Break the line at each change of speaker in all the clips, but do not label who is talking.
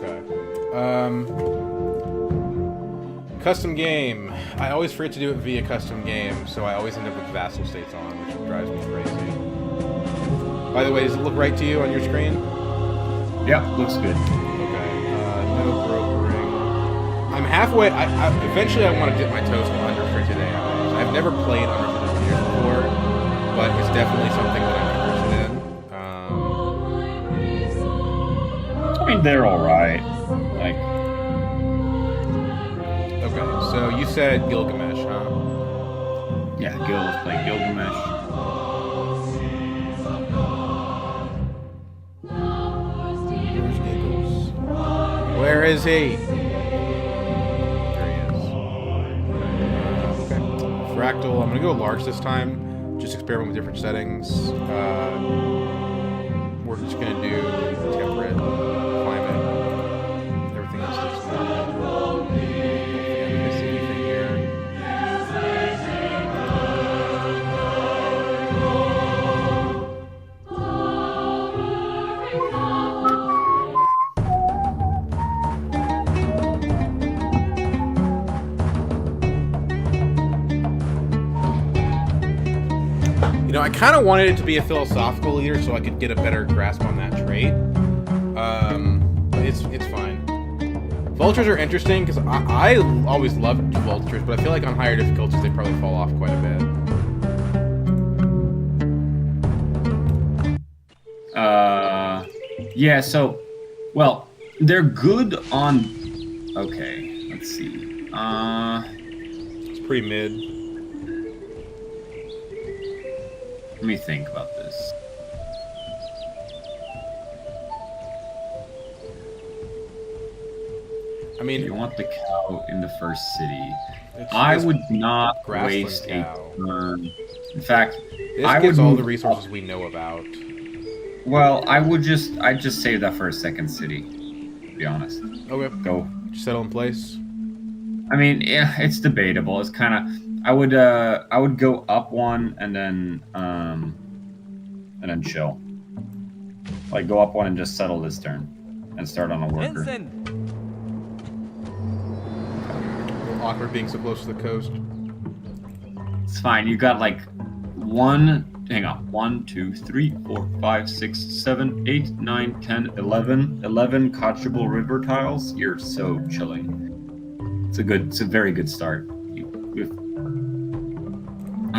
Okay. Custom game. I always forget to do it via custom game, so I always end up with vassal states on, which drives me crazy. By the way, does it look right to you on your screen?
Yeah, looks good.
Okay. No brokering. I'm halfway. Eventually, I want to dip my toes in Underfrigid AIs. I've never played Underfrigid AIs before, but it's definitely something that I'm interested in.
I mean, they're all right. Like.
Okay, so you said Gilgamesh, huh?
Yeah, let's play Gilgamesh.
Where's Giggles? Where is he? There he is. Okay. Fractal. I'm gonna go large this time. Just experiment with different settings. We're just gonna do temperate, climate. Everything else is normal. You know, I kind of wanted it to be a philosophical leader so I could get a better grasp on that trait. But it's fine. Vultures are interesting because I always loved vultures, but I feel like on higher difficulties they probably fall off quite a bit.
Yeah, so, well, they're good on, okay, let's see.
It's pretty mid.
Let me think about this.
I mean,
you want the cow in the first city. I would not waste a turn. In fact,
this gets all the resources we know about.
Well, I'd just save that for a second city, to be honest.
Okay.
Go.
Just settle in place.
I mean, yeah, it's debatable. It's kind of, I would go up one and then chill. Like go up one and just settle this turn, and start on a worker.
Awkward being so close to the coast.
It's fine. You got like one. Hang on. 1, 2, 3, 4, 5, 6, 7, 8, 9, 10, 11. 11 catchable river tiles. You're so chilling. It's a very good start. All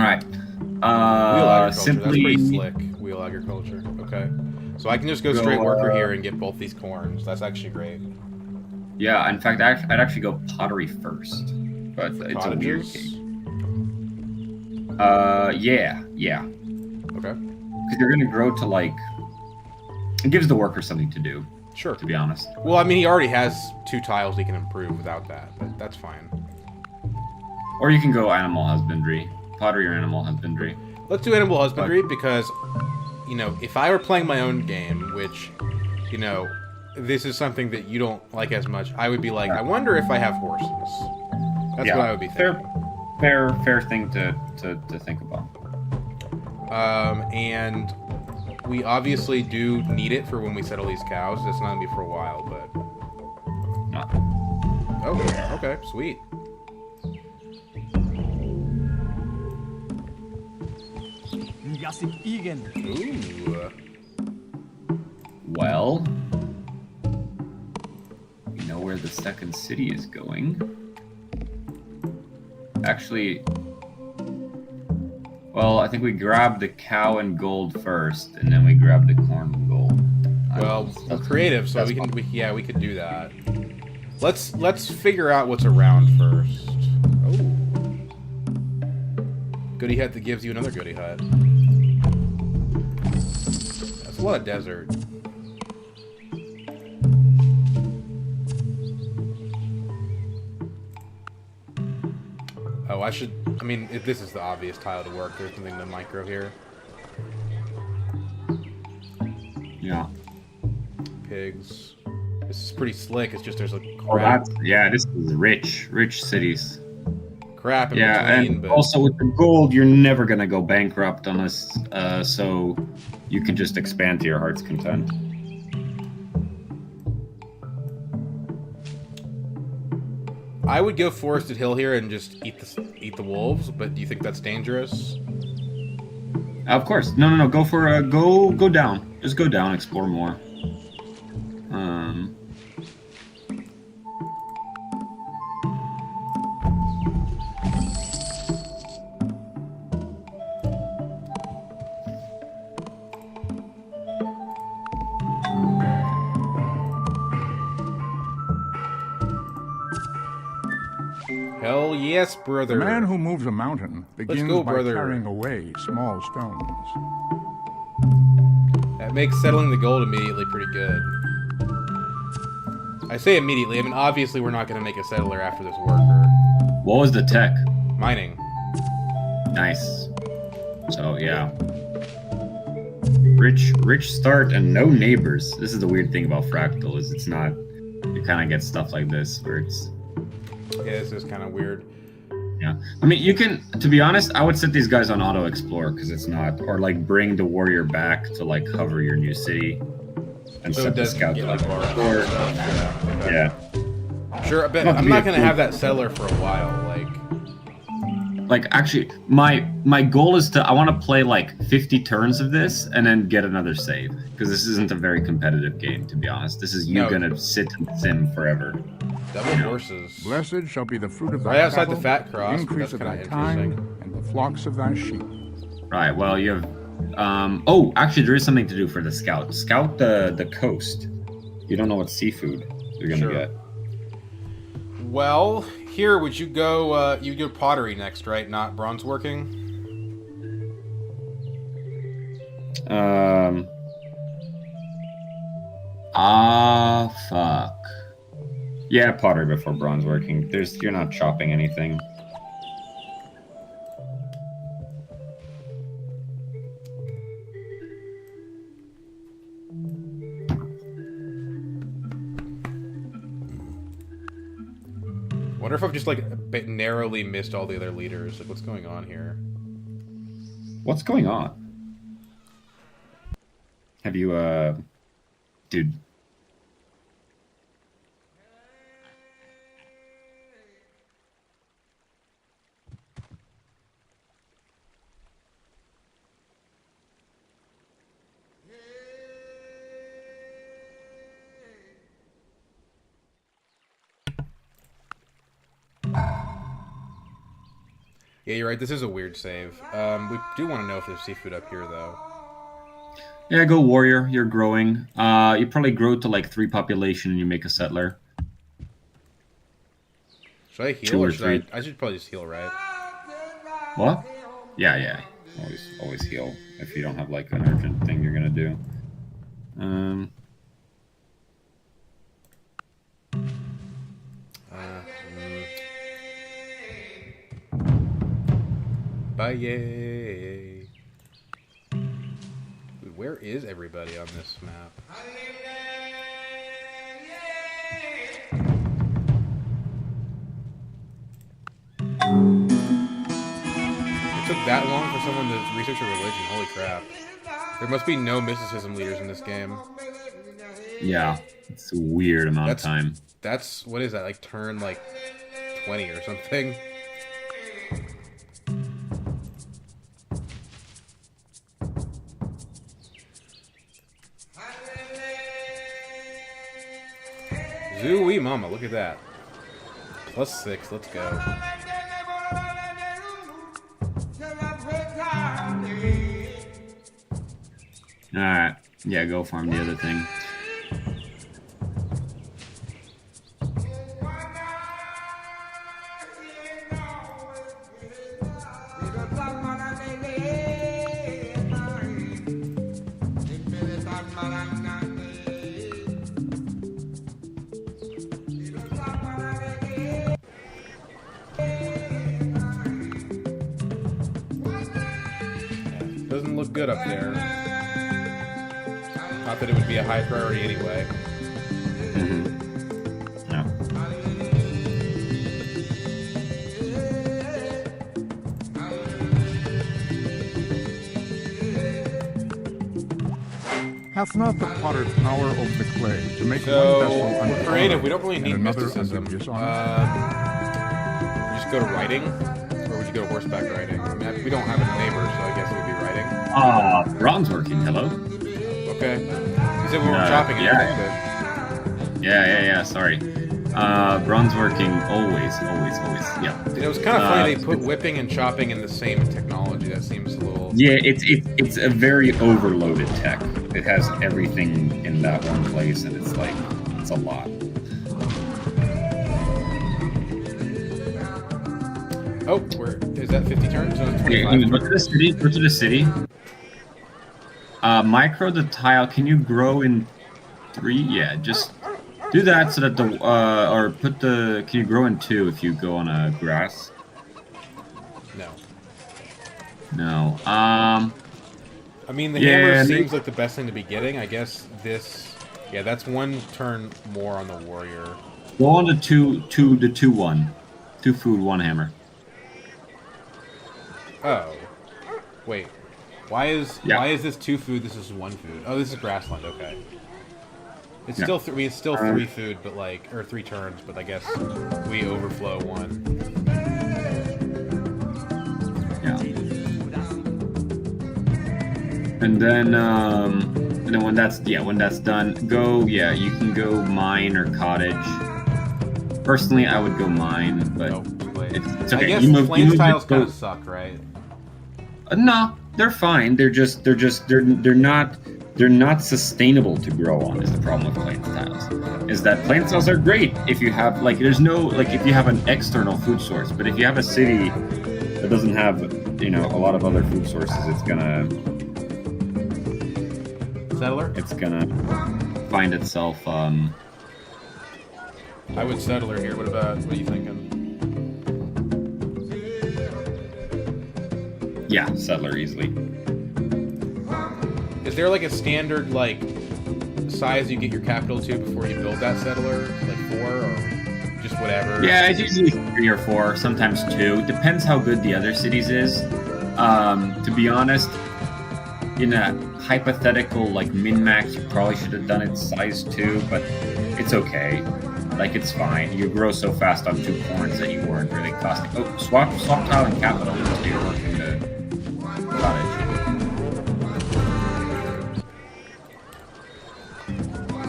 right.
Simply. That's pretty slick. Wheel agriculture. Okay. So I can just go straight worker here and get both these corns. That's actually great.
Yeah. In fact, I'd actually go pottery first, but it's a weird case. Yeah.
Okay.
Because you're gonna grow to like. It gives the worker something to do.
Sure.
To be honest.
Well, I mean, he already has 2 tiles he can improve without that, but that's fine.
Or you can go animal husbandry. Pottery or animal husbandry.
Let's do animal husbandry because, you know, if I were playing my own game, which, you know, this is something that you don't like as much, I would be like, I wonder if I have horses. That's what I would be thinking.
Fair thing to think about.
And we obviously do need it for when we settle these cows. That's not gonna be for a while, but.
No.
Oh, okay, sweet. Ooh.
Well, we know where the second city is going. Actually, well, I think we grab the cow and gold first, and then we grab the corn and gold.
Well, we're creative, so we could do that. Let's figure out what's around first. Oh, goody hut that gives you another goody hut. That's a lot of desert. Oh, I mean, if this is the obvious tile to work, there's nothing to micro here.
Yeah.
Pigs. This is pretty slick. It's just there's a
crap. Oh, this is rich cities.
Crap in
between, and
but...
also with the gold, you're never gonna go bankrupt unless, so you can just expand to your heart's content.
I would go Forested Hill here and just eat the wolves, but do you think that's dangerous?
Of course. No. Go for go down. Just go down. Explore more.
Hell yes, brother.
The man who moves a mountain begins
go,
by
brother.
carrying away small stones.
That makes settling the gold immediately pretty good. I say immediately. I mean, obviously we're not going to make a settler after this worker.
What was the tech?
Mining.
Nice. So yeah. Rich start and no neighbors. This is the weird thing about Fractal is it's not. You kind of get stuff like this where it's.
Yeah, this is kind of weird.
Yeah, I mean, you can. To be honest, I would set these guys on auto explore because it's not, or like bring the warrior back to like cover your new city, and
So
set
it
the
doesn't
scout
get
to
like
like
far
explore.
stuff. Okay.
Yeah,
Sure, but
Not to
I'm
be
not
a
going to have
fool.
that settler for a while.
like actually, my goal is to I want to play like 50 turns of this and then get another save because this isn't a very competitive game. To be honest, this is you
No.
gonna sit and sim forever.
Double horses.
Blessed shall be the fruit of thy
Right outside
cattle,
the fat cross,
the
but
increase
that's
of
kinda
thy time,
interesting.
and the flocks of thy sheep.
Right. Well, you have. Oh, actually, there is something to do for the scout. Scout the coast. You don't know what seafood you're gonna
Sure.
get.
Well, here, would you go, you go pottery next, right? Not bronze working?
Fuck. Yeah, pottery before bronze working. You're not chopping anything.
Wonder if I've just, like, a bit narrowly missed all the other leaders. Like, what's going on here?
What's going on? Have you, dude?
Yeah, you're right. This is a weird save. We do want to know if there's seafood up here, though.
Yeah, go warrior. You're growing. You probably grow to like 3 population and you make a settler.
Should I heal
2
or
or
should
3.
I should probably just heal, right?
What? Yeah. Always heal if you don't have like an urgent thing you're gonna do.
Bye, yay. Dude, where is everybody on this map? It took that long for someone to research a religion. Holy crap. There must be no mysticism leaders in this game.
Yeah, it's a weird amount of time.
That's, what is that, like turn like 20 or something? Zooey mama, look at that. +6, let's go.
Alright, yeah, go farm the other thing.
Doesn't look good up there. Not that it would be a high priority anyway.
No.
Hath not the potter power over the clay to make one
So,
vessel
we're
unto
creative.
honor
We don't really
and
need
another
mysticism.
unto dishonor?
go to riding, or would you go to horseback riding? I mean, we don't have a neighbor, so I guess it would be riding.
Ron's working. Hello.
Okay. You said we weren't shopping
yeah.
anything,
Yeah. Sorry. Bron's working always. Yeah.
but it was kind of funny they put whipping and chopping in the same technology. That seems a little.
Yeah, it's a very overloaded tech. It has everything in that one place, and it's like it's a lot.
Oh, where is that? 50 turns? No, it's 25.
Yeah, go to the city. Go to the city. Micro the tile. Can you grow in 3? Yeah, just do that so that the or put the. Can you grow in 2 if you go on a grass?
No.
No.
I mean, the
Yeah,
hammer
and
seems like the best thing to be getting. I guess this. Yeah, that's 1 turn more on the warrior.
Go on to 2-1. 2 food, 1 hammer.
Oh. Wait. Why is this 2 food? This is 1 food. Oh, this is grassland. Okay. It's still it's still 3 food, but like 3 turns. But I guess we overflow 1.
Yeah. And then when that's done, you can go mine or cottage. Personally, I would go mine, but it's okay.
I guess plains tiles kind of suck, right?
No, they're fine. They're not sustainable to grow on. Is the problem with plains tiles? Is that plains tiles are great if you have if you have an external food source, but if you have a city that doesn't have a lot of other food sources, it's gonna find itself.
I would settler here. What are you thinking?
Yeah, settler easily.
Is there like a standard size you get your capital to before you build that settler? Like 4 or just whatever?
Yeah, it's usually 3 or 4, sometimes 2. Depends how good the other cities is. To be honest, in a hypothetical min-max, you probably should have done it size 2, but it's okay. It's fine. You grow so fast on 2 corns that you weren't really costing. Oh, swap tile and capital until you're working the cottage.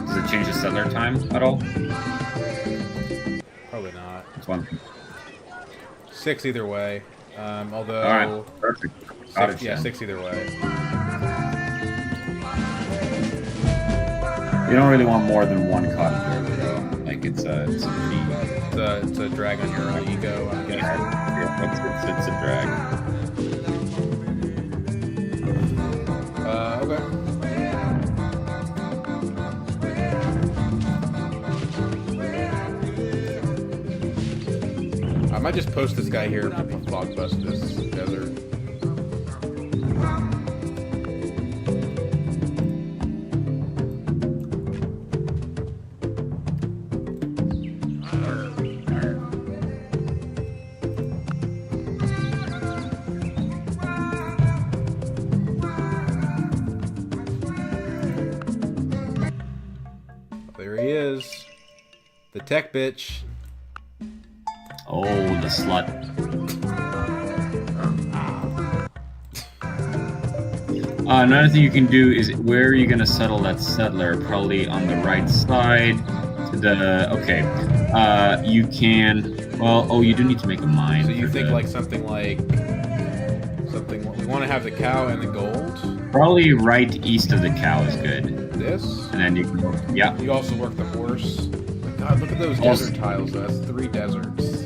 Does it change the settler time at all?
Probably not.
That's one thing.
6 either way. Although.
All right, perfect. Cottage,
6 either way.
You don't really want more than 1 cottage over though. It's
a drag on your ego, I guess.
Yeah, it's a drag.
Okay. I might just post this guy here and fog bust this desert. There he is. The tech bitch.
Oh, the slut. Another thing you can do is, where are you going to settle that settler? Probably on the right side. To the you can. Well, you do need to make a mine.
So you think something we want to have the cow and the gold?
Probably right east of the cow is good.
This?
And then you can
You also work the horse. God, look at those desert tiles. That's 3 deserts.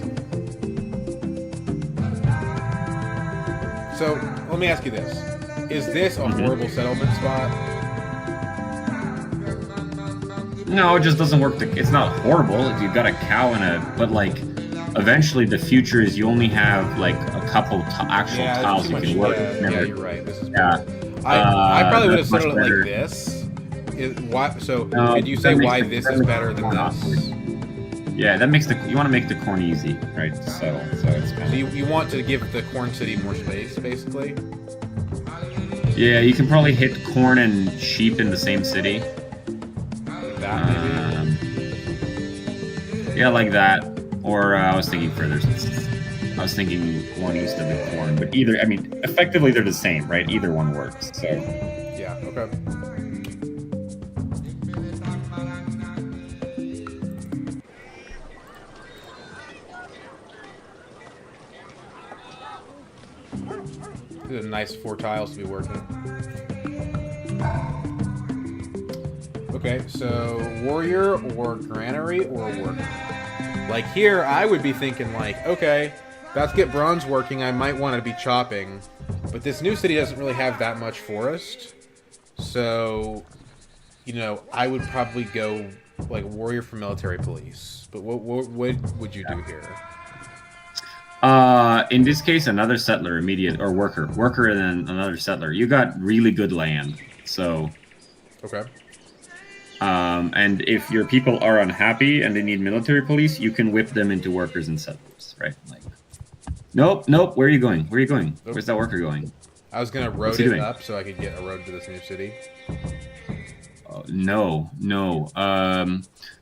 So, let me ask you this. Is this a horrible settlement spot?
No, it just doesn't work. It's not horrible. If you've got a cow but eventually the future is you only have a couple actual tiles you can work.
Yeah, you're right. This is I probably would have settled it like this. Did you say why this is better than this?
Yeah, that makes you want to make the corn easy, right? So it's kind of.
So you want to give the corn city more space, basically.
Yeah, you can probably hit corn and sheep in the same city.
Like that, maybe.
Yeah, like that. Or I was thinking further. I was thinking one east of the corn, but either, I mean, effectively they're the same, right? Either one works. So
Yeah, okay. These are nice 4 tiles to be working. Okay, so warrior or granary or worker. Like here, I would be thinking like, okay, about to get bronze working, I might want to be chopping. But this new city doesn't really have that much forest. So, you know, I would probably go like warrior for military police. But what would you do here?
in this case, another settler, immediate, or worker and then another settler. You got really good land. So,
Okay.
and if your people are unhappy and they need military police, you can whip them into workers and settlers, right? Like, nope. Where are you going?
Nope.
Where's that worker going?
I was gonna road it up so I could get a road to this new city.
No.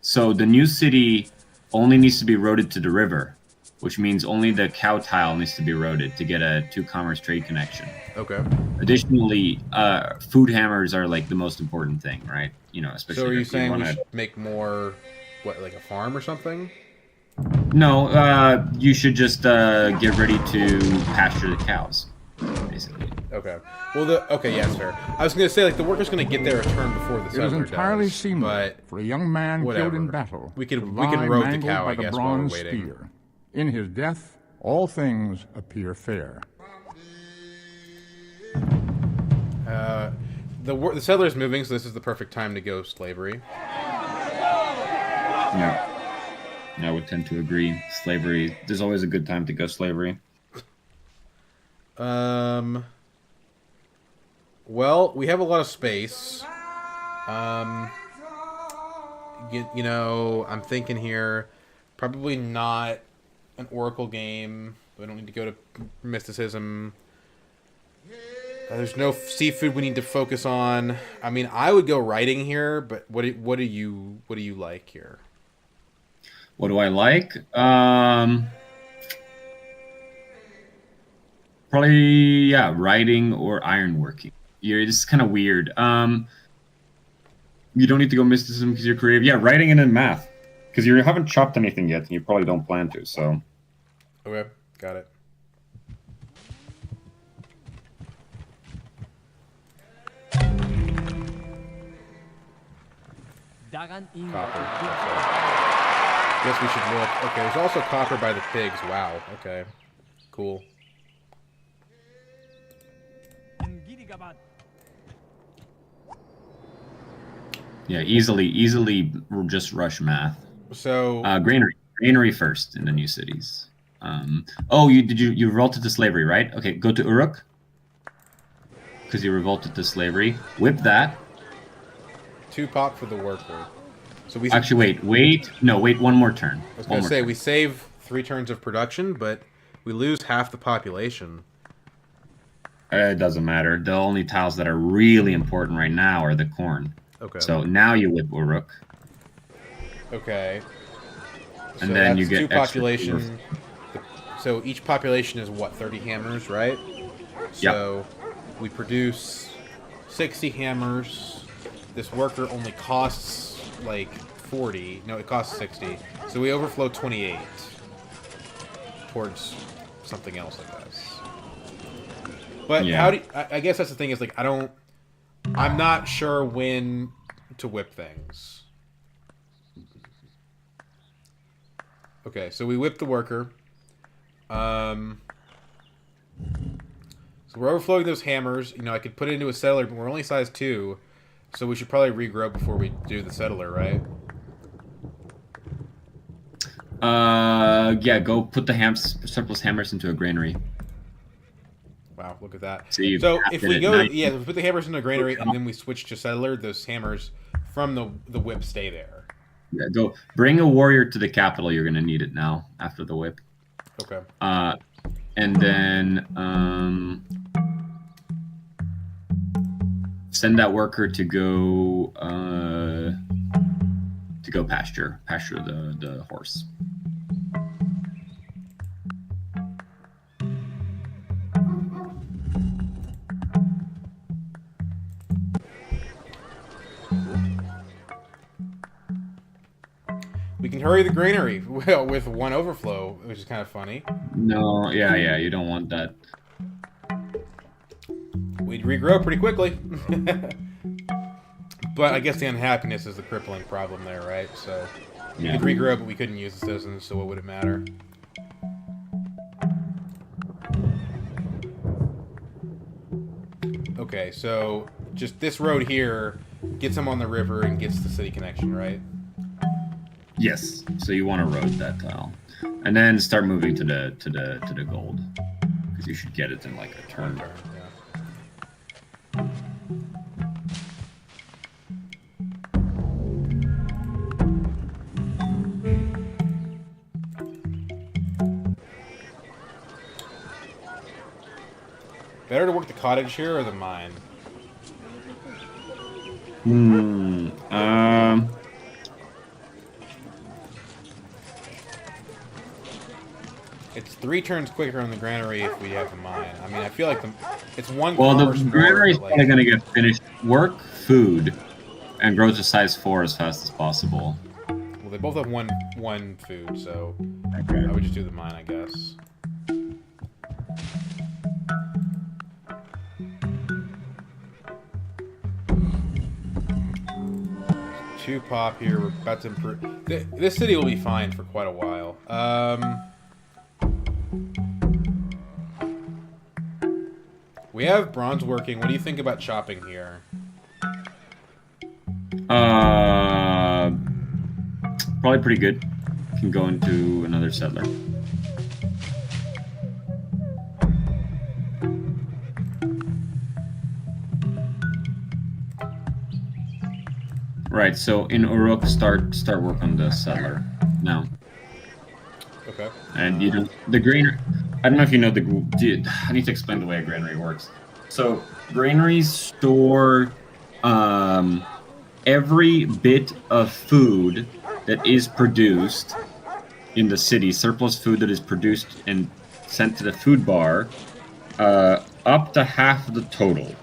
So the new city only needs to be roaded to the river, which means only the cow tile needs to be roaded to get a 2-commerce trade connection.
Okay.
Additionally, food hammers are like the most important thing, right? You know, especially.
So are you
if
saying we
wanna...
should make more, what, like a farm or something?
No, you should just get ready to pasture the cows, basically.
Okay. Well, okay, yeah, that's fair. I was gonna say like the worker's gonna get there a turn before the
It is
settler
entirely
does,
seemly
but
for a young man
whatever.
killed in battle.
We can
to
road the
lie
cow, I
mangled by the
guess, while we're
bronze
waiting.
spear. In his death, all things appear fair.
The settler's moving, so this is the perfect time to go slavery.
Yeah, I would tend to agree. Slavery. There's always a good time to go slavery.
Well, we have a lot of space. You know, I'm thinking here, probably not an Oracle game. We don't need to go to mysticism. There's no seafood we need to focus on. I mean, I would go writing here, but what do you like here?
What do I like? Probably, yeah, writing or ironworking. It's kind of weird. You don't need to go mysticism because you're creative. Yeah, writing and then math. Because you haven't chopped anything yet, and you probably don't plan to, so...
Okay, got it. Copper. Guess we should look. Okay, there's also copper by the pigs. Wow. Okay. Cool.
Yeah, easily just rush math.
So
Granary first in the new cities. Oh, you revolted to slavery, right? Okay, go to Uruk. Because you revolted to slavery. Whip that.
2 pop for the worker. So we
Actually, wait. No, wait one more turn.
I was going to say, we save 3 turns of production, but we lose half the population.
It doesn't matter. The only tiles that are really important right now are the corn.
Okay.
So now you whip Uruk.
Okay.
And
so
then
that's
you get
2 population. So each population is what, 30 hammers, right? So we produce 60 hammers. This worker only costs like 40. No, it costs 60. So we overflow 28 towards something else, I guess. But how do I guess that's the thing is like I'm not sure when to whip things. Okay, so we whip the worker. So we're overflowing those hammers. You know, I could put it into a settler, but we're only size 2. So we should probably regrow before we do the settler, right?
Yeah, go put the surplus hammers into a granary.
Wow, look at that.
So
if we go, yeah, we put the hammers into a granary and then we switch to settler, those hammers from the whip stay there.
Yeah, go bring a warrior to the capital. You're gonna need it now after the whip.
Okay.
And then send that worker to go pasture the horse.
We can hurry the granary with one overflow, which is kind of funny.
No, yeah, you don't want that.
We'd regrow pretty quickly. But I guess the unhappiness is the crippling problem there, right? So we
Yeah.
could regrow, but we couldn't use the citizens, so what would it matter? Okay, so just this road here gets them on the river and gets the city connection, right?
Yes. So you want to road that tile, and then start moving to the gold, because you should get it in like a turn.
Yeah. Better to work the cottage here or the mine? It's 3 turns quicker on the granary if we have the mine. I mean, I feel like it's one.
Well, the
commerce more,
granary is
but,
probably going to get finished. Work, food, and grow to size 4 as fast as possible.
Well, they both have one food, so
Okay.
I would just do the mine, I guess. Two pop here. We're about to improve. This city will be fine for quite a while. We have bronze working. What do you think about chopping here?
Probably pretty good. Can go into another settler. Right. So in Uruk, start work on the settler now.
Okay.
And you don't the granary. I don't know if you know I need to explain the way a granary works. So granaries store every bit of food that is produced in the city, surplus food that is produced and sent to the food bar, up to half of the total.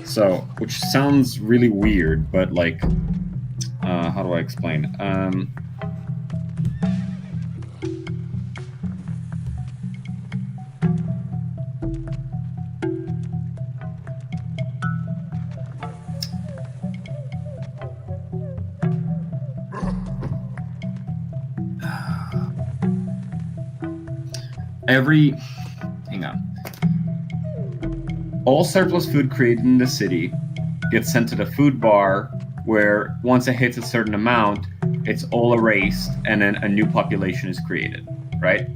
So, which sounds really weird, but like, how do I explain? Hang on. All surplus food created in the city gets sent to the food bar, where once it hits a certain amount, it's all erased, and then a new population is created, right?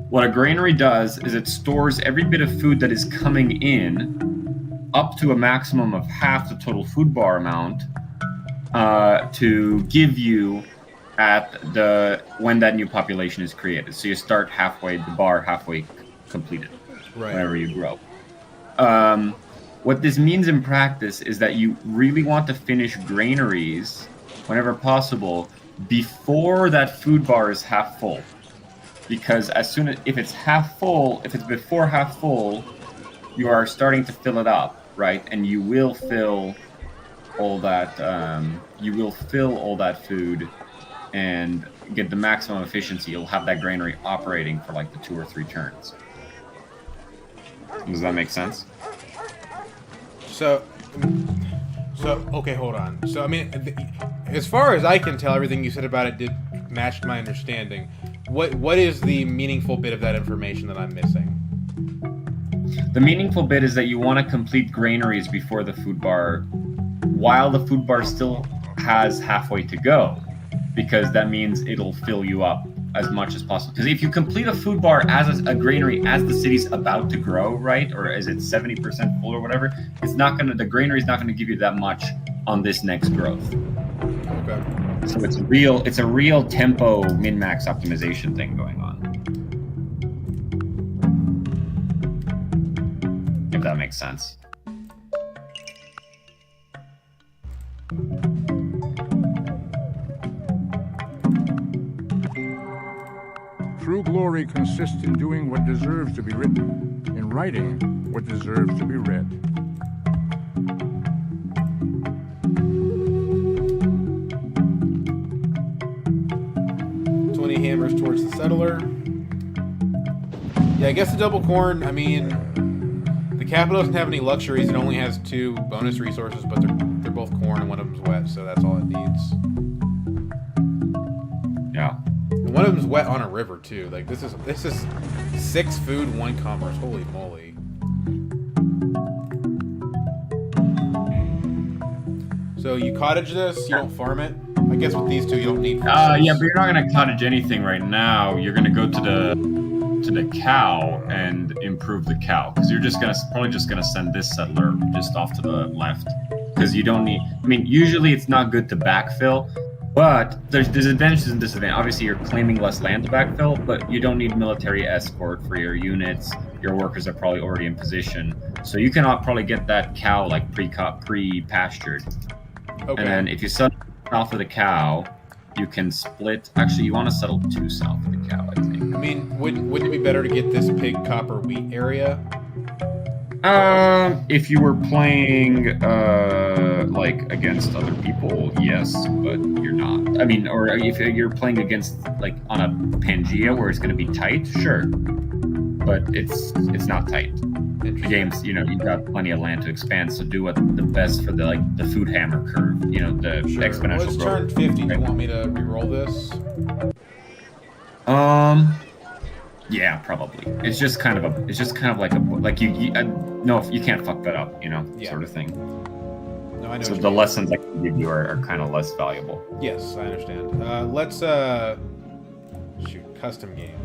What a granary does is it stores every bit of food that is coming in up to a maximum of half the total food bar amount to give you at when that new population is created. So you start the bar halfway completed,
Right.
whenever you grow. What this means in practice is that you really want to finish granaries whenever possible before that food bar is half full. Because if it's before half full, you are starting to fill it up, right? And you will fill all that food and get the maximum efficiency. You'll have that granary operating for like the 2 or 3 turns. Does that make sense?
So okay, hold on. So I mean, as far as I can tell, everything you said about it did match my understanding. What is the meaningful bit of that information that I'm missing?
The meaningful bit is that you want to complete granaries before the food bar, while the food bar still has halfway to go, because that means it'll fill you up as much as possible. Because if you complete a food bar as a granary as the city's about to grow, right, or is it 70% full or whatever, the granary is not going to give you that much on this next growth.
Okay.
So it's a real tempo min-max optimization thing going on. If that makes sense.
True glory consists in doing what deserves to be written, in writing what deserves to be read.
hammers towards the settler. Yeah, I guess the double corn, I mean, the capital doesn't have any luxuries. It only has 2 bonus resources, but they're both corn and one of them's wet, so that's all it needs.
Yeah.
And one of them's wet on a river too. Like this is 6 food, 1 commerce. Holy moly. So you cottage this, you don't farm it. I guess with these 2 you don't need.
Yeah, but you're not gonna cottage anything right now. You're gonna go to the cow and improve the cow, because you're probably just gonna send this settler just off to the left, because you don't need. I mean, usually it's not good to backfill, but there's advantages and disadvantages. Obviously, you're claiming less land to backfill, but you don't need military escort for your units. Your workers are probably already in position, so you can probably get that cow like pre-pastured.
Okay.
And then if you settle south of the cow, you can split. Actually, you want to settle 2 south of the cow, I think.
I mean, wouldn't it be better to get this pig, copper, wheat area?
If you were playing like against other people, yes, but you're not. I mean, or if you're playing against like on a Pangea where it's going to be tight, sure, but it's not tight. The game's, you've got plenty of land to expand, so do what the best for the food hammer curve, the
Sure.
exponential
Well, it's
growth.
turn 50. Do you want me to re-roll this?
Yeah, probably. It's just kind of like no, you can't fuck that up, sort of thing.
No, I know.
So
what you
the
mean.
lessons I can give you are kind of less valuable.
Yes, I understand. Let's custom game.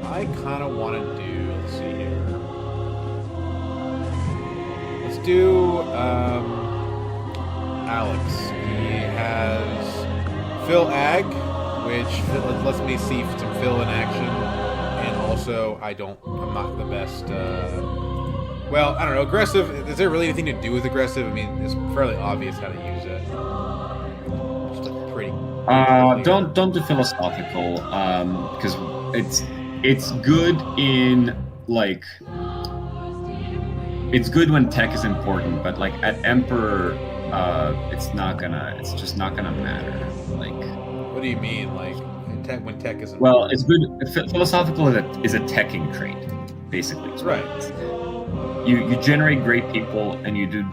I kind of want to do. Let's see here. Let's do Alex. He has Phil Ag, which lets me see some Phil in action, and also I'm not the best. Well, I don't know. Aggressive. Is there really anything to do with aggressive? I mean, it's fairly obvious how to use it. Just like pretty.
Don't do philosophical, because it's good in it's good when tech is important, but like at Emperor, it's just not gonna matter.
What do you mean, when tech isn't?
Well, it's good. Philosophical is a teching trait, basically.
Right.
You generate great people, and you do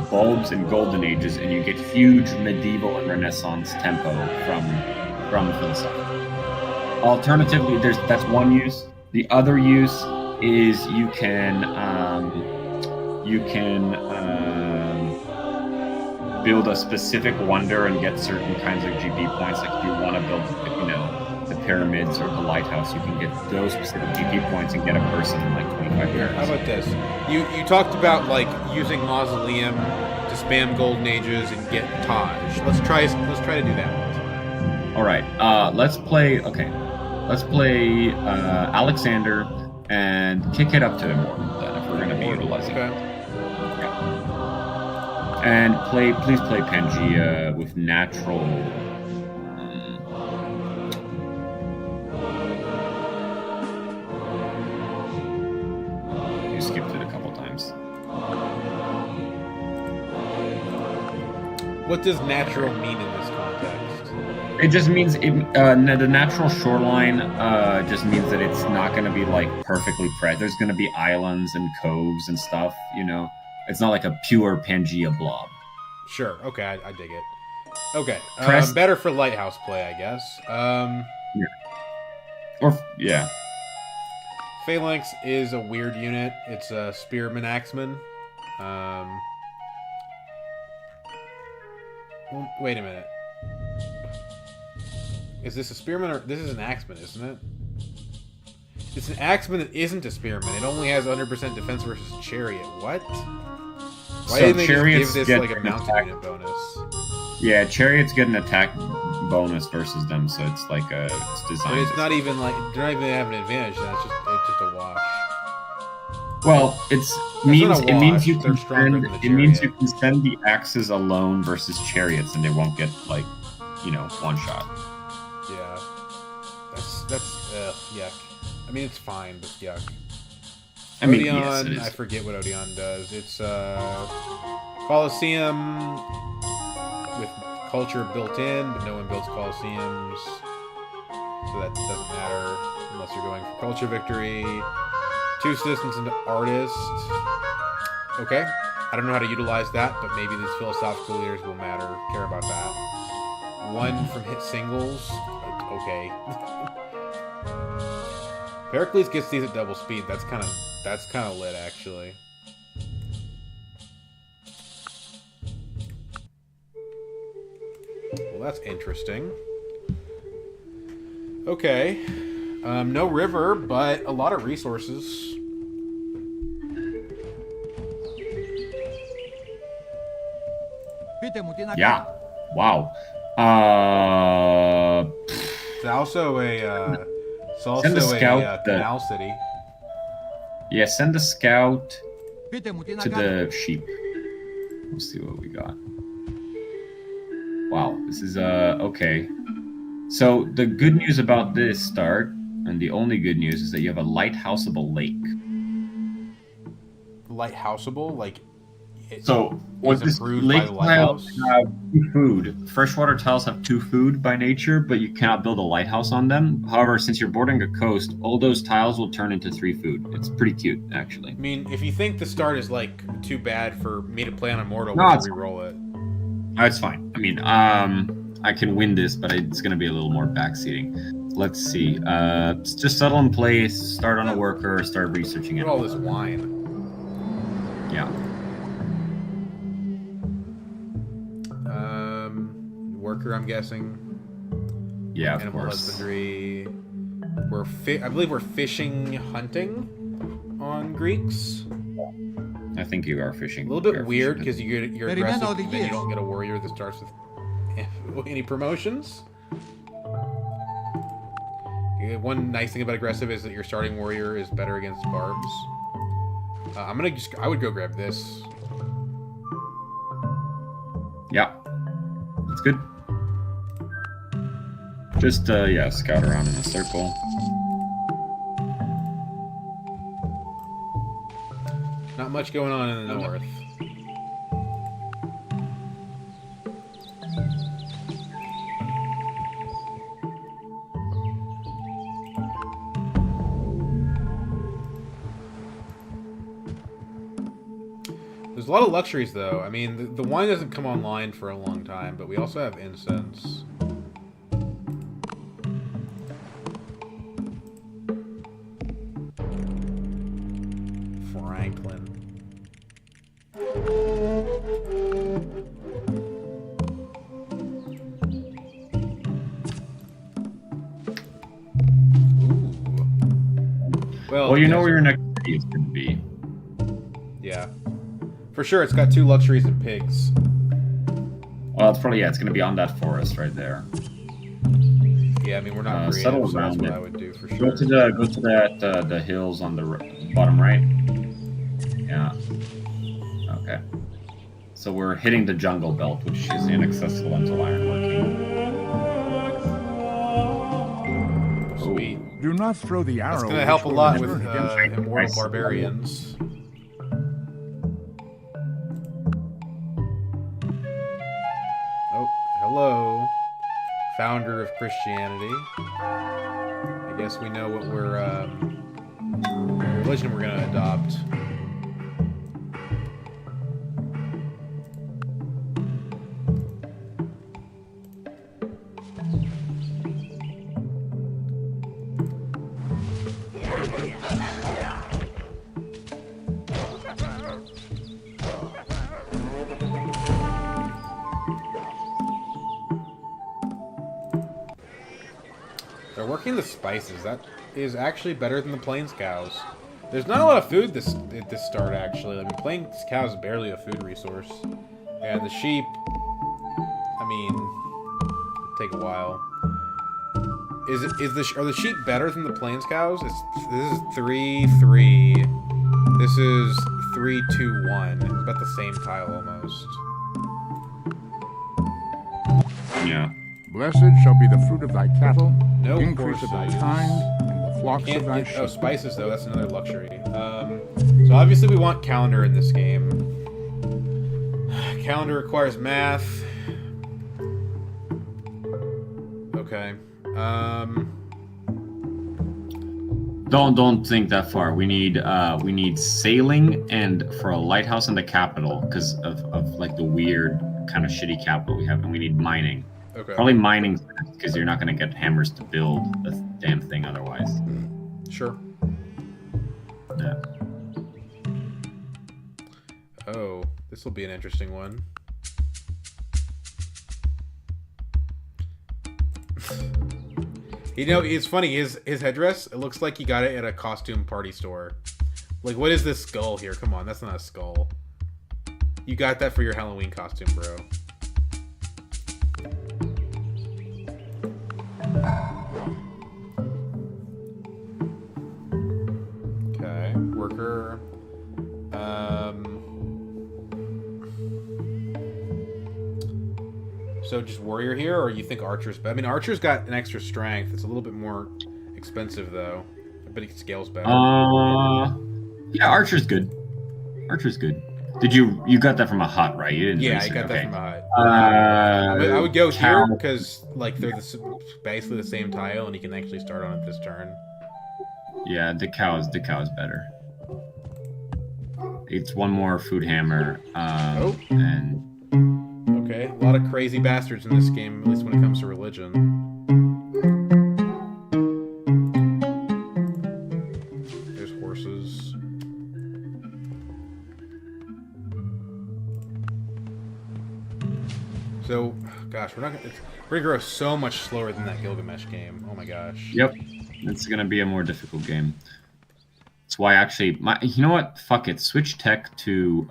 bulbs and golden ages, and you get huge medieval and Renaissance tempo from philosophical. Alternatively, that's one use. The other use is you can build a specific wonder and get certain kinds of GP points. Like if you want to build, the pyramids or the lighthouse, you can get those specific GP points and get a person in 25 years.
How about this? You talked about using Mausoleum to spam golden ages and get Taj. Let's try to do that.
All right. Let's play. Okay. Let's play Alexander and kick it up to Immortal then, if we're going to be utilizing it. Yeah. And please play Pangea with natural. You skipped it a couple times.
What does natural mean in this context?
It just means the natural shoreline just means that it's not going to be perfectly pressed. There's going to be islands and coves and stuff, It's not like a pure Pangea blob.
Sure. Okay, I dig it. Okay. Better for lighthouse play, I guess.
Yeah.
Phalanx is a weird unit. It's a spearman axeman. Well, wait a minute. Is this a spearman or this is an axeman, isn't it? It's an axeman that isn't a spearman. It only has 100% defense versus chariot. What? Why didn't they just give this a mounted unit bonus?
Yeah, chariots get an attack bonus versus them, so it's it's designed.
But it's not even they're not even having an advantage. Then it's just a wash.
Well, it means you
They're
can
stronger than the
you
chariot.
can send the axes alone versus chariots, and they won't get one shot.
Yeah, that's yuck. I mean, it's fine, but yuck.
I mean,
Odeon,
yes, it is.
I forget what Odeon does. It's Colosseum with culture built in, but no one builds coliseums, so that doesn't matter unless you're going for culture victory. 2 citizens into artist. Okay, I don't know how to utilize that, but maybe these philosophical leaders will care about that. 1 from hit singles. Okay. Pericles gets these at double speed. That's kind of lit, actually. Well, that's interesting. Okay. No river, but a lot of resources.
Yeah. Wow.
It's also a
Send a scout
canal city.
Yeah, send a scout to the sheep. We'll see what we got. Wow, this is okay. So the good news about this start, and the only good news, is that you have a lighthouseable lake.
Lighthouseable, like.
So what this lake tiles have 2 food. Freshwater tiles have 2 food by nature, but you cannot build a lighthouse on them. However, since you're bordering a coast, all those tiles will turn into 3 food. It's pretty cute, actually.
I mean, if you think the start is like too bad for me to play on Immortal,
no,
we should re-roll it.
No, it's fine. I mean, I can win this, but it's going to be a little more backseating. Let's see. Just settle in place, start on a worker, start researching it.
Look at all this wine.
Yeah.
Worker, I'm guessing.
Yeah, of
Animal
course.
husbandry. I believe we're fishing, hunting on Greeks.
I think you are fishing.
A little bit weird because you're aggressive, but then you don't get a warrior that starts with any promotions. One nice thing about aggressive is that your starting warrior is better against barbs. I would go grab this.
Yeah, that's good. Just yeah, scout around in a circle.
Not much going on in the north. There's a lot of luxuries, though. I mean, the wine doesn't come online for a long time, but we also have incense. Franklin.
Well, you know where your next city is going to be.
Yeah. For sure, it's got 2 luxuries and pigs.
Well, it's probably, yeah, it's going to be on that forest right there.
Yeah, I mean, we're not creative,
settle
so that's
around
what
it.
I would do for sure.
Go to that the hills on the bottom right. Yeah. Okay. So we're hitting the jungle belt, which is inaccessible until ironworking.
Sweet.
Do not throw the arrow.
That's going to help a
which will
lot with
return against you.
immortal barbarians. Oh, hello. Founder of Christianity. I guess we know what religion we're going to adopt. They're working the spices. That is actually better than the plains cows. There's not a lot of food at this start, actually. I mean, plains cows is barely a food resource. And the sheep, I mean, it'll take a while. Are the sheep better than the plains cows? This is 3-3. This is 3-2-1. It's about the same tile almost.
Yeah. Blessed shall be the fruit of thy cattle,
No
increase of thy
horses.
kind, and the flocks of thy sheep.
Oh, spices though. That's another luxury. So obviously we want calendar in this game. Calendar requires math. Okay.
Don't think that far. We need sailing and for a lighthouse in the capital because of like the weird kind of shitty capital we have, and we need mining.
Okay.
Probably mining because you're not gonna get hammers to build the damn thing otherwise.
Sure.
Yeah.
Oh, this will be an interesting one. You know, it's funny. His headdress. It looks like he got it at a costume party store. Like, what is this skull here? Come on, that's not a skull. You got that for your Halloween costume, bro. Okay, worker. So just warrior here, or you think archer's better? I mean, archer's got an extra strength. It's a little bit more expensive though, but it scales better.
Yeah, archer's good. Archer's good. Did you got that from a hut, right? You didn't.
Yeah,
race
I got
it.
that
Okay.
from a hut.
I
I would go here because like they're basically the same tile, and you can actually start on it this turn.
Yeah, the cow is better. It's one more food hammer. And
Okay, a lot of crazy bastards in this game, at least when it comes to religion. There's horses. So, gosh, we're gonna grow so much slower than that Gilgamesh game. Oh my gosh.
Yep, it's gonna be a more difficult game. That's why actually, you know what? Fuck it. Switch tech to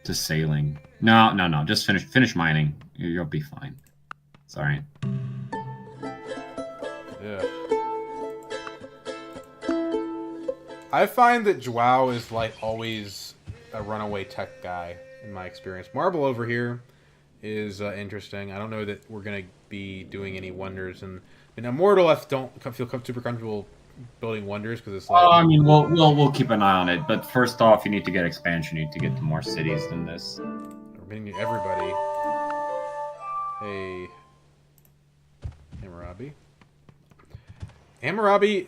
sailing. No. Just finish mining. You'll be fine. It's all right.
Yeah. I find that Joao is like always a runaway tech guy in my experience. Marble over here is interesting. I don't know that we're gonna be doing any wonders, and Immortal F don't feel super comfortable building wonders because it's like.
I mean, we'll keep an eye on it. But first off, you need to get expansion. You need to get to more cities than this.
We're meeting everybody. Hey, Hammurabi. Hammurabi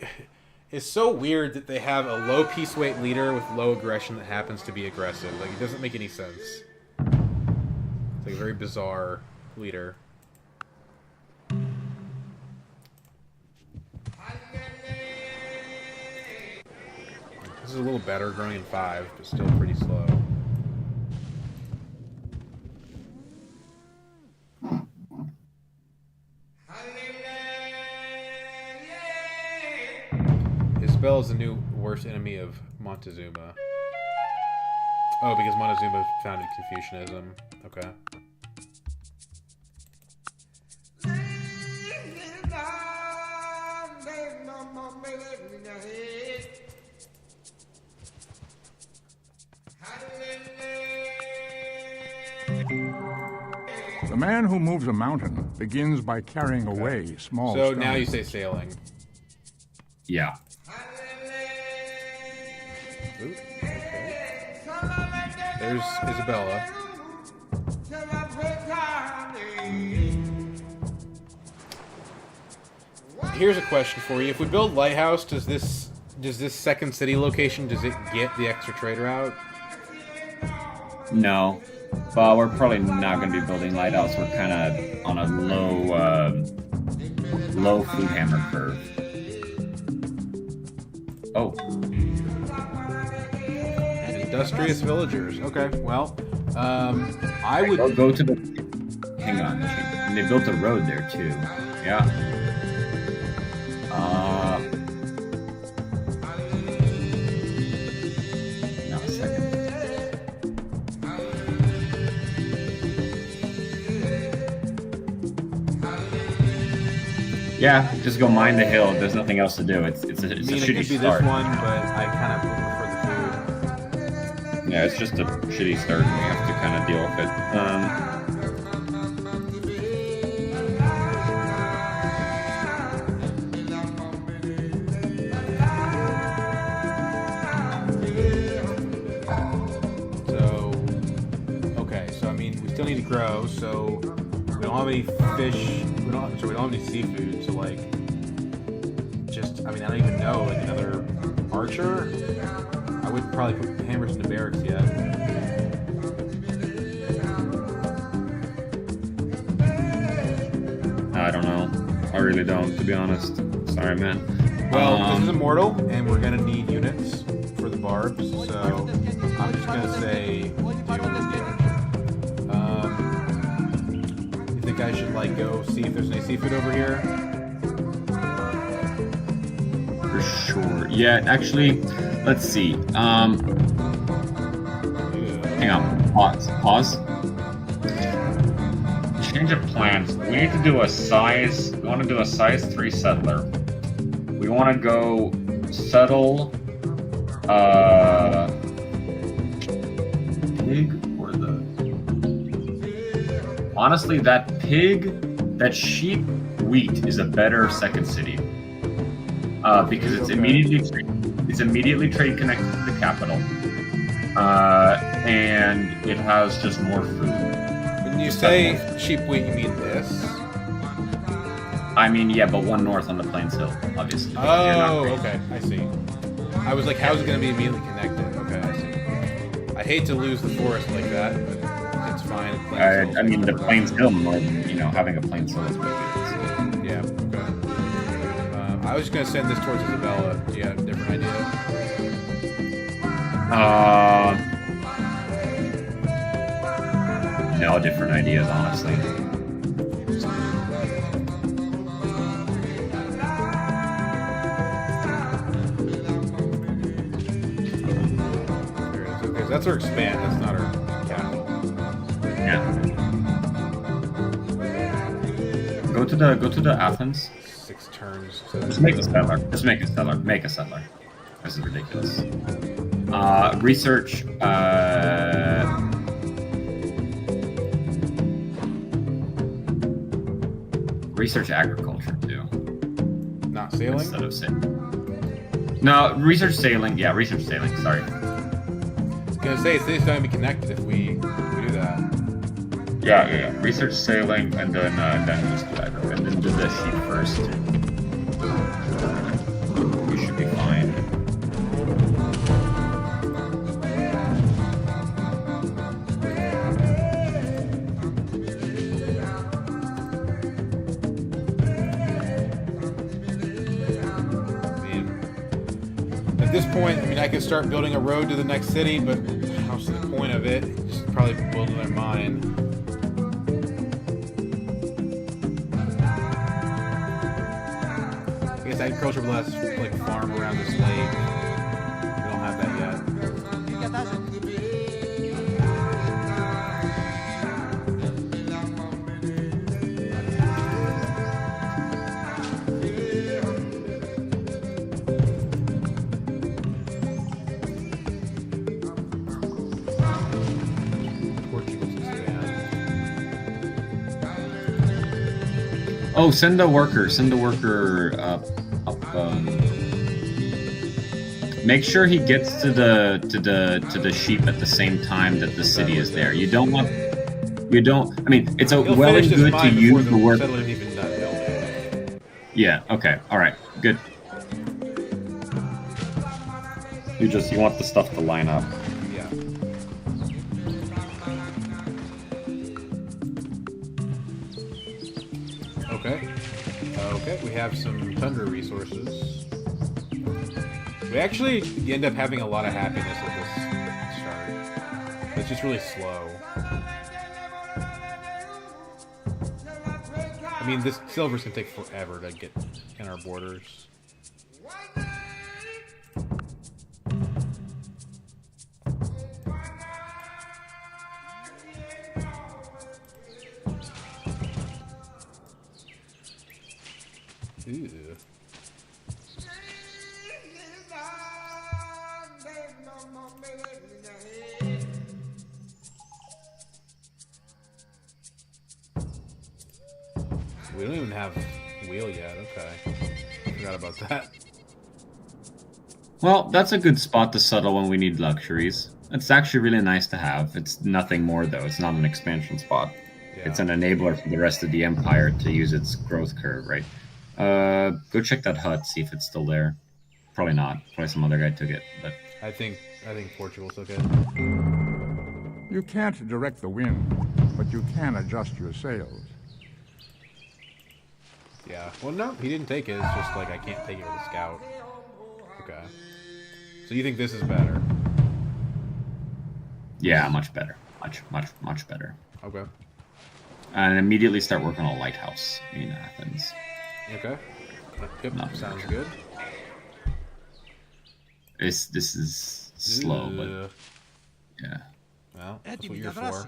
is so weird that they have a low piece weight leader with low aggression that happens to be aggressive. Like, it doesn't make any sense. It's like a very bizarre leader. This is a little better, growing in 5, but still pretty slow. Isabel is the new worst enemy of Montezuma. Oh, because Montezuma founded Confucianism. Okay.
The man who moves a mountain begins by carrying away small
So
stones.
now you say sailing.
Yeah.
Ooh, okay. There's Isabella. Here's a question for you. If we build Lighthouse, does this second city location, does it get the extra trade route?
No. But we're probably not going to be building lighthouse. We're kind of on a low food hammer curve. Oh.
And industrious villagers. Okay, well, I would
Go to the. Hang on. And they built a road there too. Yeah. No, a second. Yeah, just go mine the hill. There's nothing else to do. It's a
I mean,
shitty
it could be
start.
this one, but I kind of prefer the food.
Yeah, it's just a shitty start, and we have to kind of deal with it.
So, okay, so I mean, we still need to grow, so we don't have any fish. We don't have any seafood. So like, I don't even know. Like another archer. I would probably put hammers in the barracks yet.
I don't know. I really don't, to be honest. Sorry, man.
Well, this is immortal, and we're gonna need units for the barbs, so I'm just gonna say deal with the archer. You think I should like go see if there's any seafood over here?
For sure. Yeah, actually, let's see. Hang on. Pause. Change of plans. We need to do a size. We want to do a size 3 settler. We want to go settle. Pig or the. Honestly, that sheep, wheat is a better second city. Because it's immediately trade connected to the capital. And it has just more food.
When you say sheep wheat, you mean this?
I mean, yeah, but one north on the Plains Hill, obviously.
Oh, okay, I see. I was like, how's it going to be immediately connected? Okay, I see. I hate to lose the forest like that, but it's fine.
I mean, the Plains Hill, more than, having a Plains Hill is pretty good. So.
Yeah, okay. I was just going to send this towards Isabella. Do you have a different idea?
No different ideas, honestly.
Okay, so that's our expand. That's not our capital.
Yeah. Go to the Athens.
6 turns.
Just make a settler. Make a settler. This is ridiculous. Research. Research agriculture too.
Not sailing?
Instead of sailing. No, research sailing. Yeah, research sailing. Sorry.
I was gonna say city's going to be connected if we do that.
Yeah. Research sailing, and then just do agriculture, and then do the sheep first. We should be fine.
At this point, I could start building a road to the next city, but what's the point of it? Just probably build another mine. I guess agriculture will let us farm around this lake. We don't have that yet.
Oh, send a worker up. Make sure he gets to the sheep at the same time that the city is there. It's a
He'll
well
finish
and
this
good to
mine
use
before
the work.
settler's even done building.
Yeah, okay. All right. Good. You want the stuff to line up.
Yeah. Okay, we have some tundra resources. We actually end up having a lot of happiness at this start. It's just really slow. This silver's gonna take forever to get in our borders. Ew. We don't even have wheel yet. Okay. Forgot about that.
Well, that's a good spot to settle when we need luxuries. It's actually really nice to have. It's nothing more, though. It's not an expansion spot. It's an enabler for the rest of the empire to use its growth curve, right? Go check that hut, see if it's still there. Probably not. Probably some other guy took it. But
I think Portugal took it.
You can't direct the wind, but you can adjust your sails.
Yeah. Well, no, he didn't take it. It's just like I can't take it with a scout. Okay. So you think this is better?
yeah, much better. Much better.
Okay.
And immediately start working on a lighthouse in Athens.
Okay. Yep.
Not
Sounds
much.
good.
This is slow, but yeah.
Well, that's what you're for.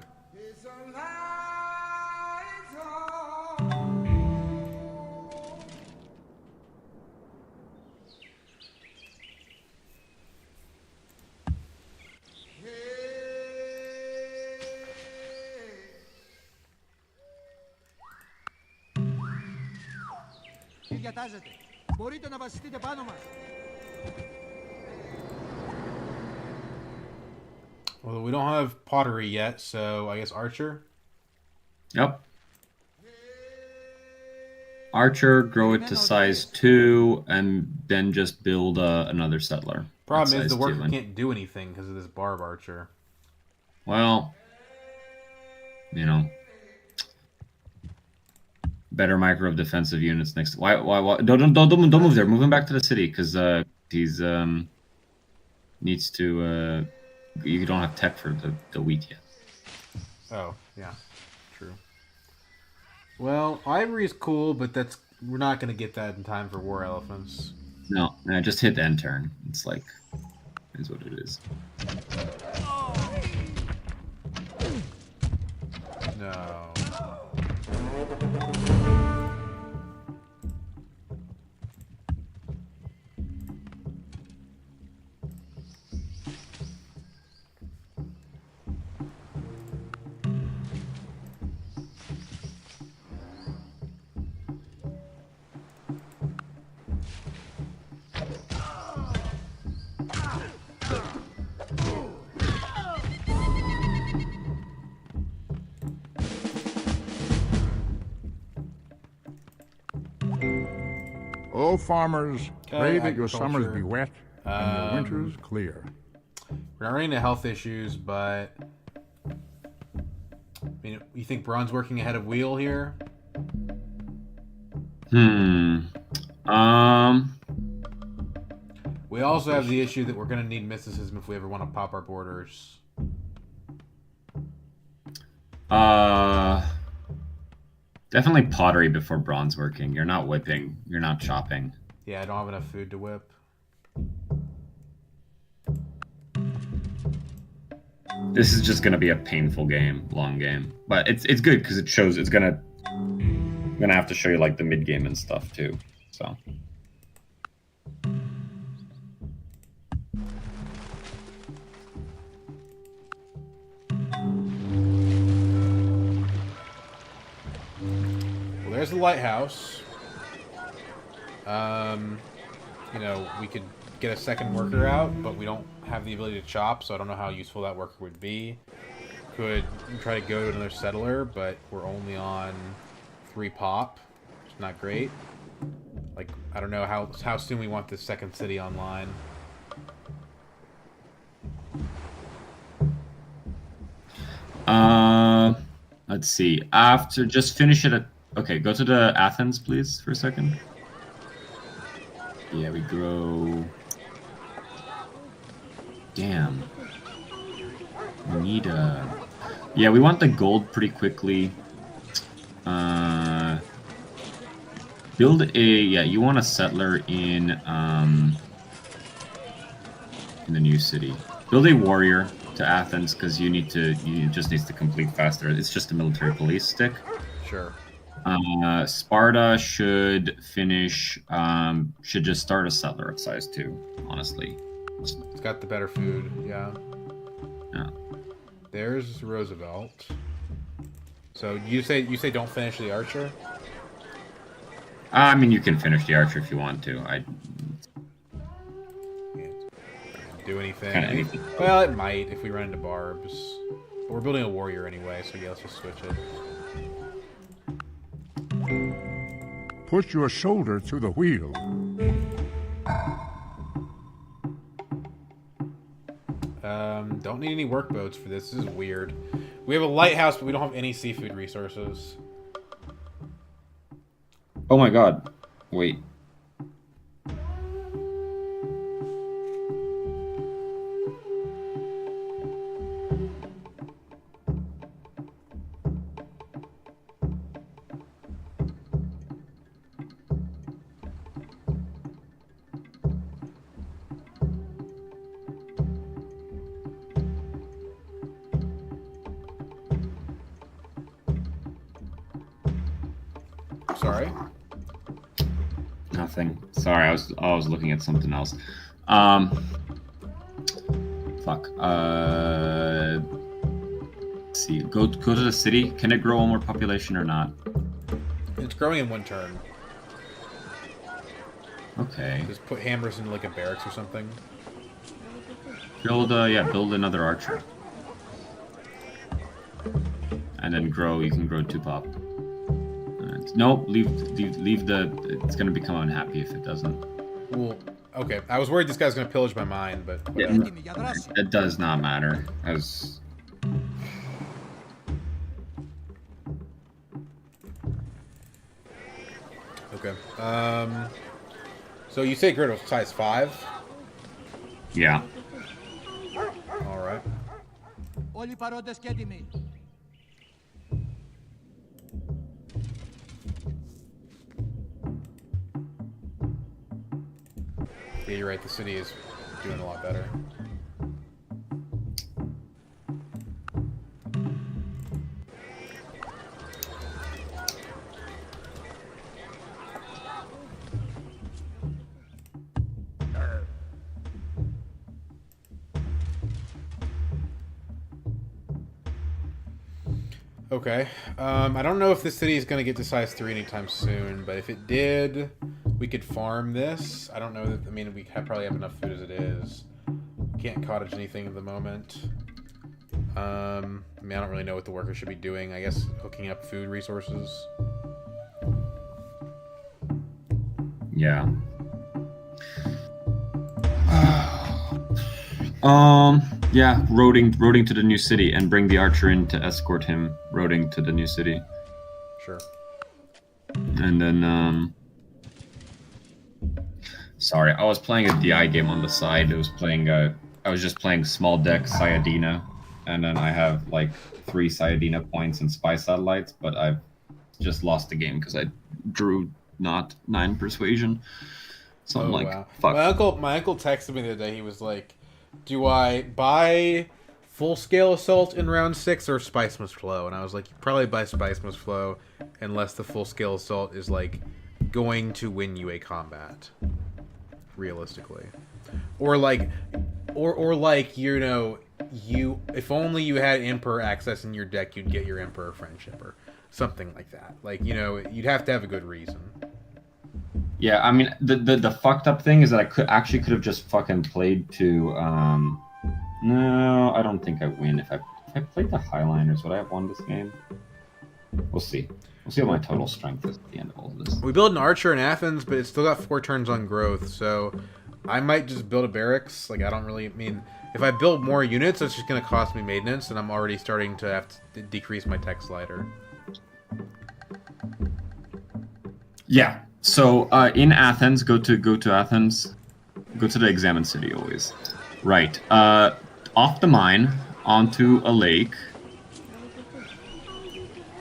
Μπορείτε να βασιστείτε πάνω μας.
Well, we don't have pottery yet, so I guess archer.
Yep. Archer, grow it to size 2, and then just build another settler.
Problem
at
is the
size
worker
2,
can't do anything because of this barb archer.
Well, you know, better micro of defensive units next. Why? Don't move there. Move him back to the city because he's needs to. You don't have tech for the wheat yet.
Oh, yeah, true. Well, ivory is cool, but we're not gonna get that in time for war elephants.
No, just hit the end turn. It's like, is what it is.
No.
Oh, farmers, pray that your summers
agriculture.
be wet and your winters clear.
We're not running into health issues, but I mean, you think bronze working ahead of wheel here? We also have the issue that we're going to need mysticism if we ever want to pop our borders.
Definitely pottery before bronze working. You're not whipping. You're not chopping.
Yeah, I don't have enough food to whip.
This is just gonna be a painful game, long game. But it's good because it shows it's gonna. I'm gonna have to show you like the mid game and stuff too. So.
Well, there's the lighthouse. You know, we could get a second worker out, but we don't have the ability to chop, so I don't know how useful that worker would be. Could try to go to another settler, but we're only on 3 pop. It's not great. Like, I don't know how soon we want this second city online.
Let's see. After, just finish it at. Okay, go to the Athens, please, for a second. Yeah, we grow. Damn. We need a. Yeah, we want the gold pretty quickly. Build a. Yeah, you want a settler in the new city. Build a warrior to Athens because you just needs to complete faster. It's just a military police stick.
Sure.
Sparta should finish. Should just start a settler at size 2. Honestly.
It's got the better food. Yeah.
Yeah.
There's Roosevelt. So you say don't finish the archer?
I mean, you can finish the archer if you want to.
Can't do anything.
Kinda anything.
Well, it might if we run into barbs. But we're building a warrior anyway, so yeah, let's just switch it.
Put your shoulder to the wheel.
Don't need any workboats for this. This is weird. We have a lighthouse, but we don't have any seafood resources.
Oh my god. Wait.
Sorry.
Nothing. Sorry, I was looking at something else. Fuck. Let's see. Go to the city. Can it grow one more population or not?
It's growing in one turn.
Okay.
Just put hammers into like a barracks or something.
Build another archer. And then grow. You can grow 2 pop. Nope, leave the. It's gonna become unhappy if it doesn't.
Well, okay. I was worried this guy's gonna pillage my mine, but whatever.
It does not matter. As
Okay. So you say grid was size 5?
yeah.
All right.
Όλοι οι παρόντες και έτοιμοι.
Yeah, you're right. The city is doing a lot better. Okay. I don't know if this city is going to get to size 3 anytime soon, but if it did, we could farm this. I don't know that, I mean, we probably have enough food as it is. Can't cottage anything at the moment. I mean, I don't really know what the workers should be doing. I guess hooking up food resources.
Yeah. Yeah, roading to the new city and bring the archer in to escort him roading to the new city.
Sure.
And then sorry, I was playing a DI game on the side. I was just playing small deck Sayadina, and then I have like 3 Sayadina points and spy satellites, but I've just lost the game because I drew not 9 persuasion. So I'm like,
wow.
fuck.
My uncle texted me the other day. He was like, do I buy full-scale assault in round 6 or Spice Must Flow? And I was like, you probably buy Spice Must Flow unless the full-scale assault is like going to win you a combat, realistically. Or like, you know, if only you had Emperor access in your deck, you'd get your Emperor Friendship or something like that. Like, you know, you'd have to have a good reason.
Yeah, I mean, the fucked up thing is that I could have just fucking played to, no, I don't think I win. If I played the Highliners, would I have won this game? We'll see. We'll see what my total strength is at the end of all of this.
We built an archer in Athens, but it's still got 4 turns on growth, so I might just build a barracks. Like, I don't really, I mean, if I build more units, it's just going to cost me maintenance, and I'm already starting to have to decrease my tech slider.
Yeah. So in Athens, go to Athens, go to the examined city always. Right. Off the mine onto a lake.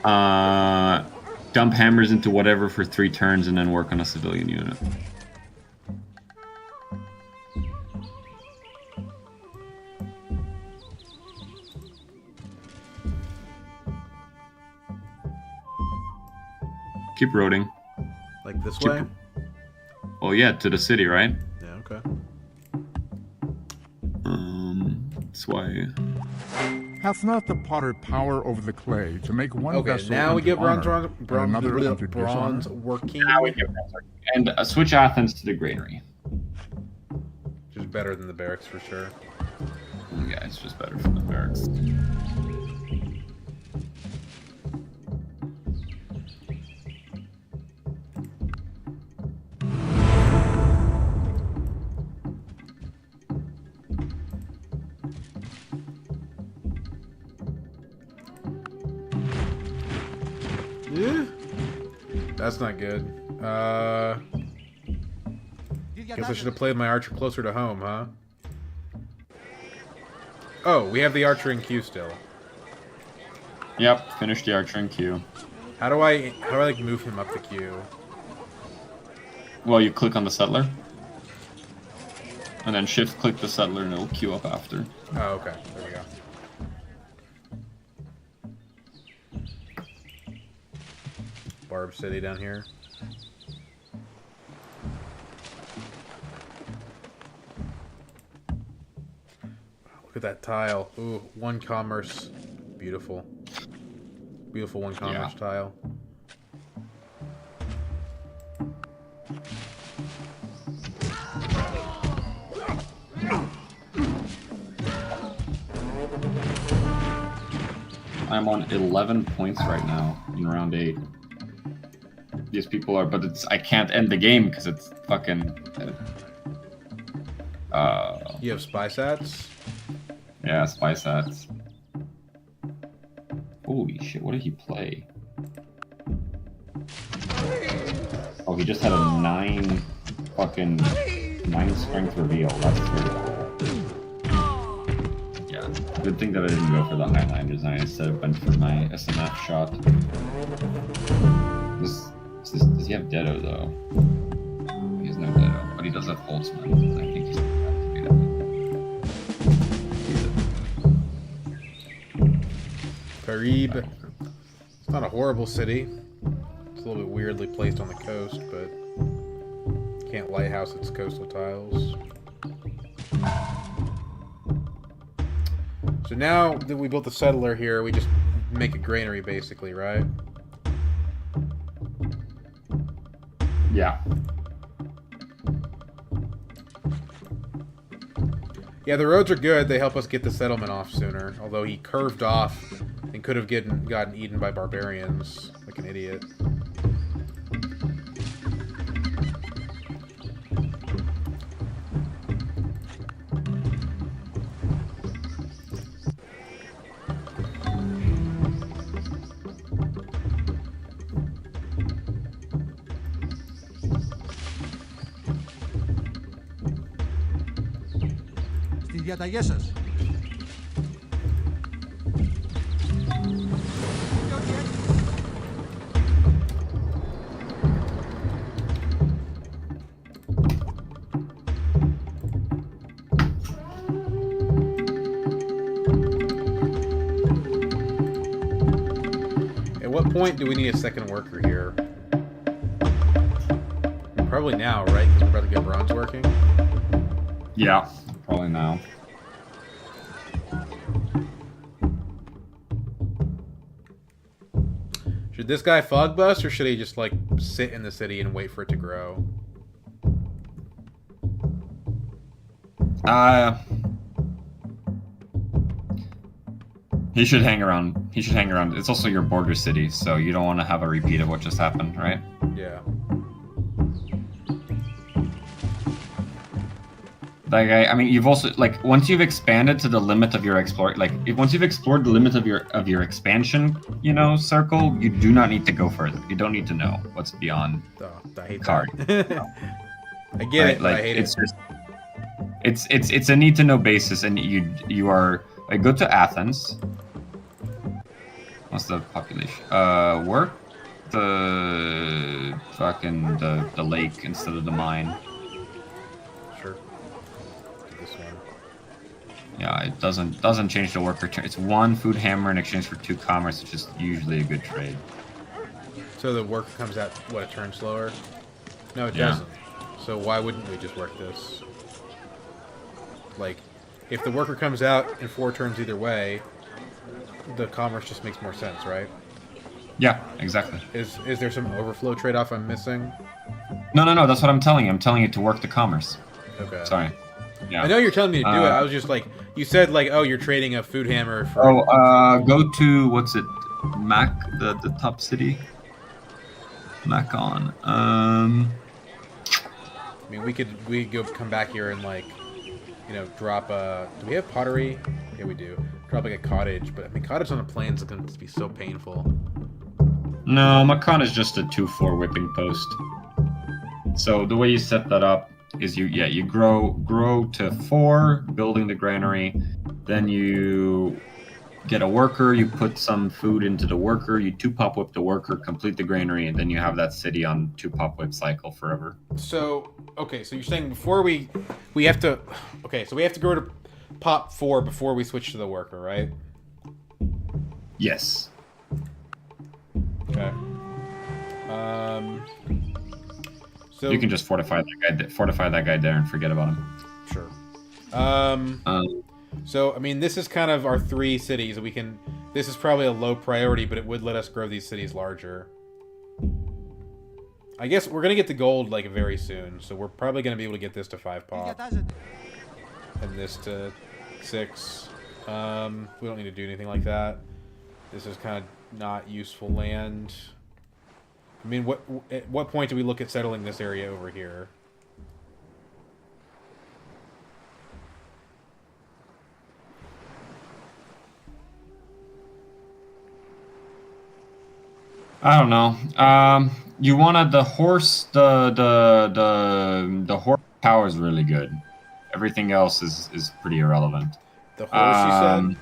Dump hammers into whatever for 3 turns, and then work on a civilian unit. Keep roading.
Like this way?
Oh yeah, to the city, right?
Yeah, okay.
That's why.
Hath not the potter power over the clay to make one
Okay,
vessel
now we
unto
get bronze,
honor, and another unto
bronze
dishonor?
working,
Now we get and switch Athens to the granary.
which is better than the barracks for sure.
Yeah, it's just better for the barracks.
That's not good. Guess I should have played my archer closer to home, huh? Oh, we have the archer in queue still.
Yep, finish the archer in queue.
How do I like move him up the queue?
Well, you click on the settler. And then shift click the settler and it'll queue up after.
Oh, okay. There we go. Barb City down here. Look at that tile. Ooh, one commerce. Beautiful. Beautiful one commerce tile.
I'm on 11 points right now in round 8. These people are, but I can't end the game because it's fucking.
You have spy sats?
Yeah, spy sats. Holy shit! What did he play? Oh, he just had a 9 strength reveal. That's pretty cool. Yeah, good thing that I didn't go for the Highlander design instead of went for my SMF shot. Does he have Dedo though? He has no Dedo, but he does have Holtzman. I think he's gonna have to do that.
Karib. It's not a horrible city. It's a little bit weirdly placed on the coast, but can't lighthouse its coastal tiles. So now that we built the settler here, we just make a granary basically, right?
Yeah.
Yeah, the roads are good. They help us get the settlement off sooner. Although he curved off and could have gotten eaten by barbarians like an idiot.
Στις διαταγές σας.
At what point do we need a second worker here? Probably now, right? Because we're about to get bronze working.
Yeah, probably now.
Should this guy fog bust, or should he just, like, sit in the city and wait for it to grow?
He should hang around. He should hang around. It's also your border city, so you don't want to have a repeat of what just happened, right?
Yeah.
Like, I mean, you've also, like, once you've expanded to the limit of your once you've explored the limit of your expansion, you know, circle, you do not need to go further. You don't need to know what's beyond
Oh, I hate
card.
that. I get
Right?
it, but
Like,
I hate
it's
it.
just, it's a need to know basis, and you are, like, go to Athens. What's the population? Work the fucking the lake instead of the mine.
Sure. This one.
Yeah, it doesn't change the work return. It's 1 food hammer in exchange for 2 commerce, which is usually a good trade.
So the worker comes out, what, a turn slower? No, it
Yeah.
doesn't. So why wouldn't we just work this? Like, if the worker comes out in 4 turns either way, the commerce just makes more sense, right?
Yeah, exactly.
Is there some overflow trade-off I'm missing?
No, that's what I'm telling you. I'm telling you to work the commerce.
Okay.
Sorry. Yeah.
I know you're telling me to do it. I was just like, you said like, oh, you're trading a food hammer for.
Oh, go to what's it? Mac, the top city. Macon.
I mean, we could go come back here and like, you know, drop a. Do we have pottery? Yeah, we do. Drop like a cottage, but I mean, cottage on the plains is going to be so painful.
No, Makan is just a 2-4 whipping post. So the way you set that up is you grow to 4, building the granary, then you get a worker, you put some food into the worker, you 2-pop whip the worker, complete the granary, and then you have that city on 2-pop whip cycle forever.
So okay, so you're saying before we have to so we have to go to pop 4 before we switch to the worker, right?
Yes.
Okay. So
You can just fortify that guy there and forget about him.
sure. So I mean, this is kind of our 3 cities. We can. This is probably a low priority, but it would let us grow these cities larger. I guess we're gonna get the gold like very soon, so we're probably gonna be able to get this to 5 pop and this to 6. We don't need to do anything like that. This is kind of not useful land. I mean, at what point do we look at settling this area over here?
I don't know. You wanted the horse. The horse power is really good. Everything else is pretty irrelevant.
The horse, you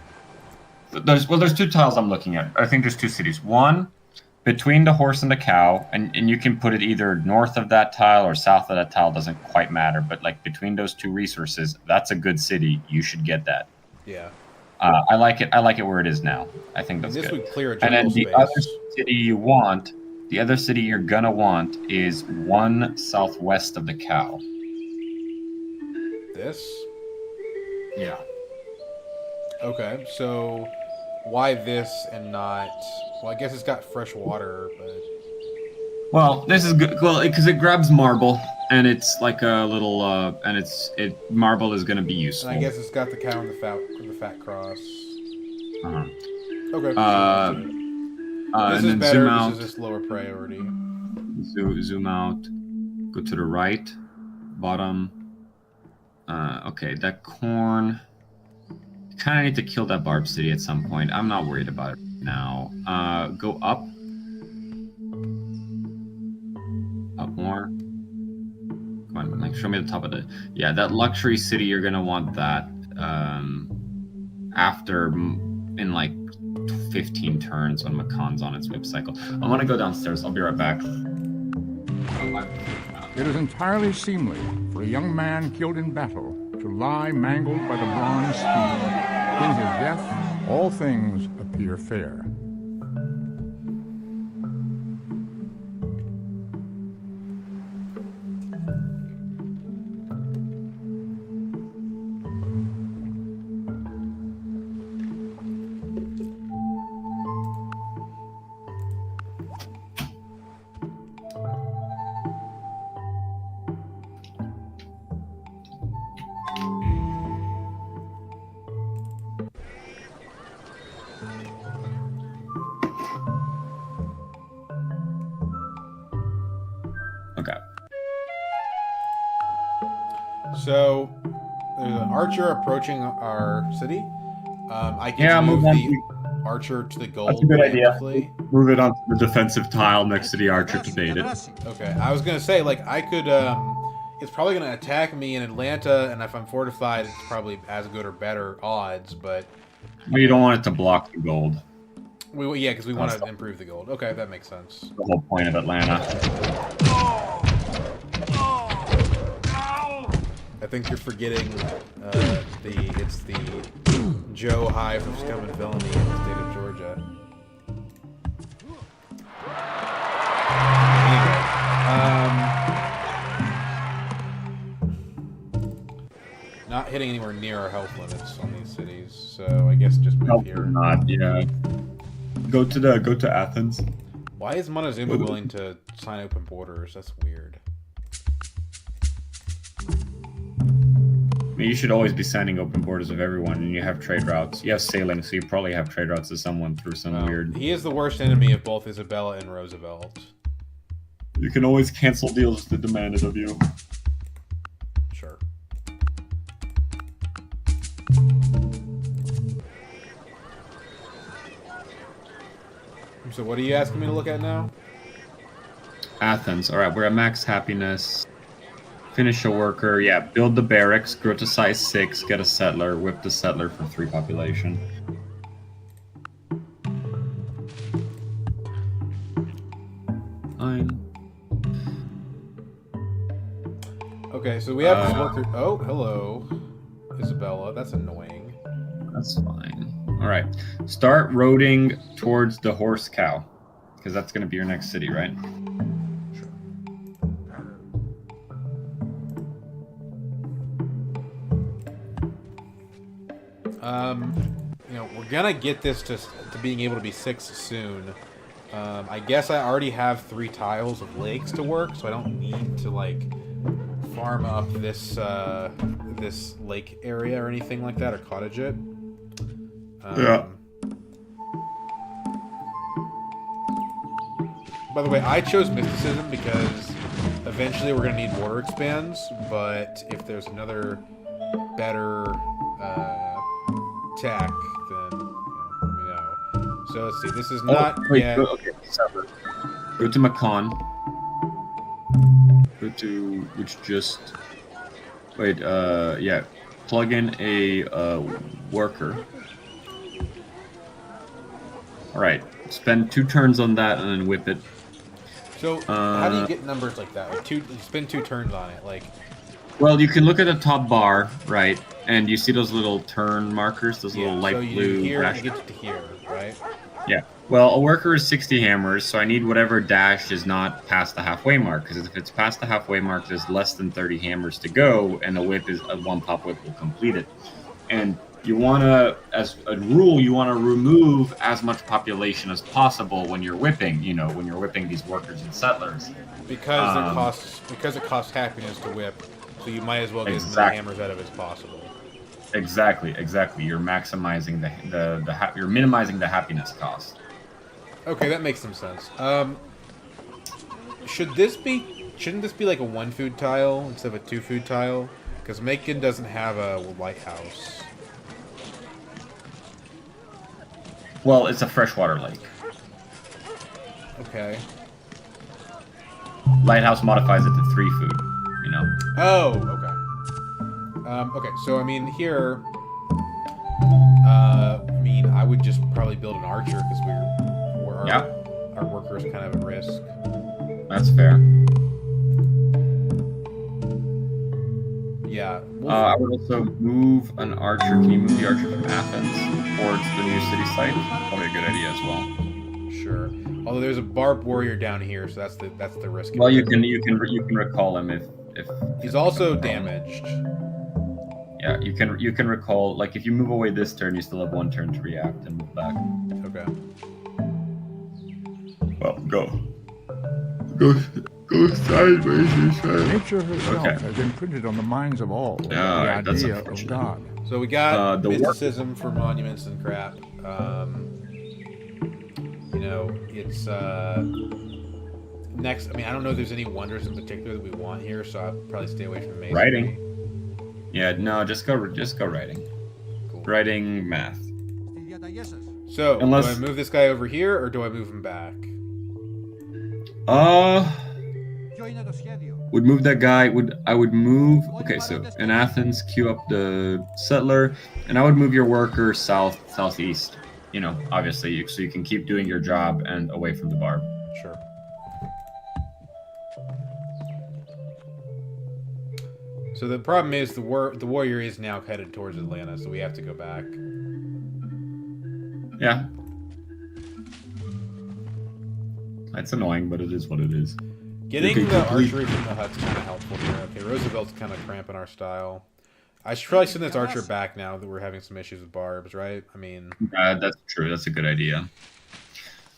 said?
There's 2 tiles I'm looking at. I think there's 2 cities. One between the horse and the cow, and you can put it either north of that tile or south of that tile. Doesn't quite matter. But like between those 2 resources, that's a good city. You should get that.
Yeah.
I like it. I like it where it is now. I think that's
This
good.
would clear a
And then
jungle
the
space.
other city you want, the other city you're gonna want is 1 southwest of the cow.
This?
Yeah.
Okay, so why this and not... Well, I guess it's got fresh water, but...
Well, this is good. Well, because it grabs marble, and it's like a little, marble is gonna be useful.
And I guess it's got the cow and the fat cross.
Uh-huh.
Okay.
And
this is
then
better.
zoom out.
This is just lower priority.
Zoom out. Go to the right, bottom. Okay, that corn. Kind of need to kill that barb city at some point. I'm not worried about it now. Go up. Up more. Come on, like show me the top of the. Yeah, that luxury city. You're gonna want that after in like 15 turns when Makan's on its whip cycle. I'm gonna go downstairs. I'll be right back.
It is entirely seemly for a young man killed in battle to lie mangled by the bronze steed. In his death, all things appear fair.
Okay.
So there's an archer approaching our city. I can
Yeah,
move
move on.
the archer to the gold.
That's a good idea.
preemptively.
Move it onto the defensive tile next to the archer to bait it.
Okay, I was gonna say like I could. It's probably gonna attack me in Atlanta, and if I'm fortified, it's probably as good or better odds. But
Well, you don't want it to block the gold.
yeah, because we want
That's
to improve the gold. Okay, that makes sense.
The whole point of Atlanta.
I think you're forgetting it's the Joe High from Scum and Villainy in the state of Georgia. Anyway, not hitting anywhere near our health limits on these cities, so I guess just move here.
Not, yeah. Go to Athens.
Why is Montezuma willing to sign open borders? That's weird.
I mean, you should always be signing open borders with everyone, and you have trade routes. You have sailing, so you probably have trade routes to someone through some weird.
He is the worst enemy of both Isabella and Roosevelt.
You can always cancel deals that demanded of you.
Sure. So what are you asking me to look at now?
Athens. All right, we're at max happiness. Finish a worker. Yeah, build the barracks. Grow to size 6. Get a settler. Whip the settler for 3 population. Fine.
Okay, so we have this worker. Oh, hello, Isabella. That's annoying.
That's fine. All right, start roading towards the horse cow, because that's going to be your next city, right?
Sure. You know, we're gonna get this to being able to be 6 soon. I guess I already have 3 tiles of lakes to work, so I don't need to like farm up this this lake area or anything like that, or cottage it.
Yeah.
By the way, I chose mysticism because eventually we're gonna need water expands, but if there's another better tech, then let me know. So let's see. This is not yet.
Okay, separate. Go to Macon. Go to which just wait. Yeah, plug in a worker. All right. Spend 2 turns on that and then whip it.
So how do you get numbers like that? Like you spend 2 turns on it, like.
Well, you can look at the top bar, right, and you see those little turn markers, those little light
so you
blue.
here
dash-
you get to here, right?
Yeah. Well, a worker is 60 hammers, so I need whatever dash is not past the halfway mark. Because if it's past the halfway mark, there's less than 30 hammers to go, and the whip is a 1 pop whip will complete it. And you want to, as a rule, you want to remove as much population as possible when you're whipping. You know, when you're whipping these workers and settlers.
Because it costs happiness to whip, so you might as well get as many hammers out of it as possible.
Exactly. You're maximizing you're minimizing the happiness cost.
Okay, that makes some sense. Shouldn't this be like a 1 food tile instead of a 2 food tile? Because Macon doesn't have a lighthouse.
Well, it's a freshwater lake.
Okay.
Lighthouse modifies it to 3 food. You know.
Oh, okay. Okay, so I mean here, I would just probably build an archer because our worker is kind of at risk.
That's fair.
Yeah.
I would also move an archer. Can you move the archer from Athens towards the new city site? Probably a good idea as well.
Sure. Although there's a barbed warrior down here, so that's the risk.
Well, you can recall him if
he's also damaged.
Yeah, you can recall, like, if you move away this turn, you still have 1 turn to react and move back.
Okay.
Well, go sideways, you said.
Nature herself has imprinted on the minds of all the
Alright, that's
idea of
unfortunate.
God.
So we got
the
mysticism for monuments and crap. You know, it's next. I mean, I don't know if there's any wonders in particular that we want here, so I'll probably stay away from masonry.
Writing. Yeah, no, just go writing.
Cool.
Writing math.
So,
Unless-
do I move this guy over here, or do I move him back?
Would move that guy. I would move. Okay, so in Athens, queue up the settler, and I would move your worker southeast. You know, obviously, so you can keep doing your job and away from the barb.
Sure. So the problem is the warrior is now headed towards Atlanta, so we have to go back.
Yeah. It's annoying, but it is what it is.
Getting the archery from the hut's kind of helpful here. Okay, Roosevelt's kind of cramping our style. I should probably send this archer back now that we're having some issues with barbs, right? I mean...
That's true. That's a good idea.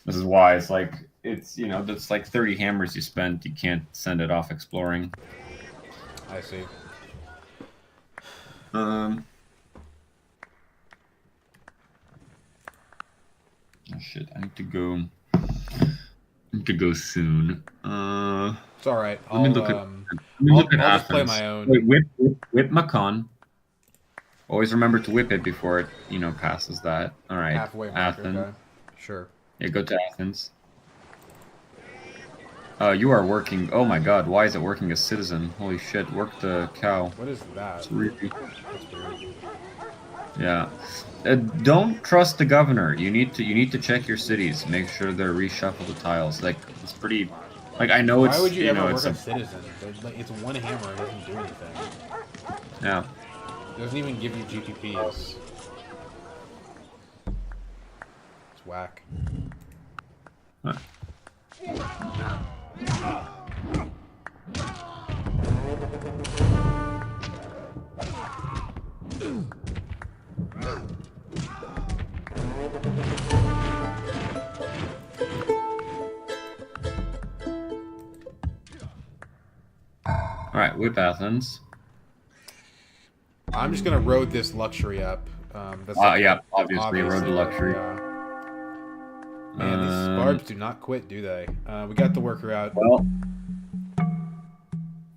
This is why it's like, that's like 30 hammers you spent. You can't send it off exploring.
I see.
Oh shit, I need to go soon.
It's alright.
Let me look at
I'll just play
Athens.
my own.
Wait, whip Macon. Always remember to whip it before it, passes that. All right.
Halfway mark,
Athens.
okay. Sure.
Yeah, go to Athens. You are working. Oh my God, why is it working as citizen? Holy shit, work the cow.
What is that?
It's really...
That's weird.
Yeah. Don't trust the governor. You need to check your cities. Make sure they're reshuffle the tiles. Like it's pretty. Like I know
Why would you ever
know
work
it's
a
a
citizen? Like, it's one hammer. It doesn't do anything.
yeah.
It doesn't even give you GPPs. It's whack.
Huh. All right, whip Athens.
I'm just gonna road this luxury up. That's
Yeah, obviously road to luxury.
Yeah. Man, these barbs do not quit, do they? We got the worker out.
Well,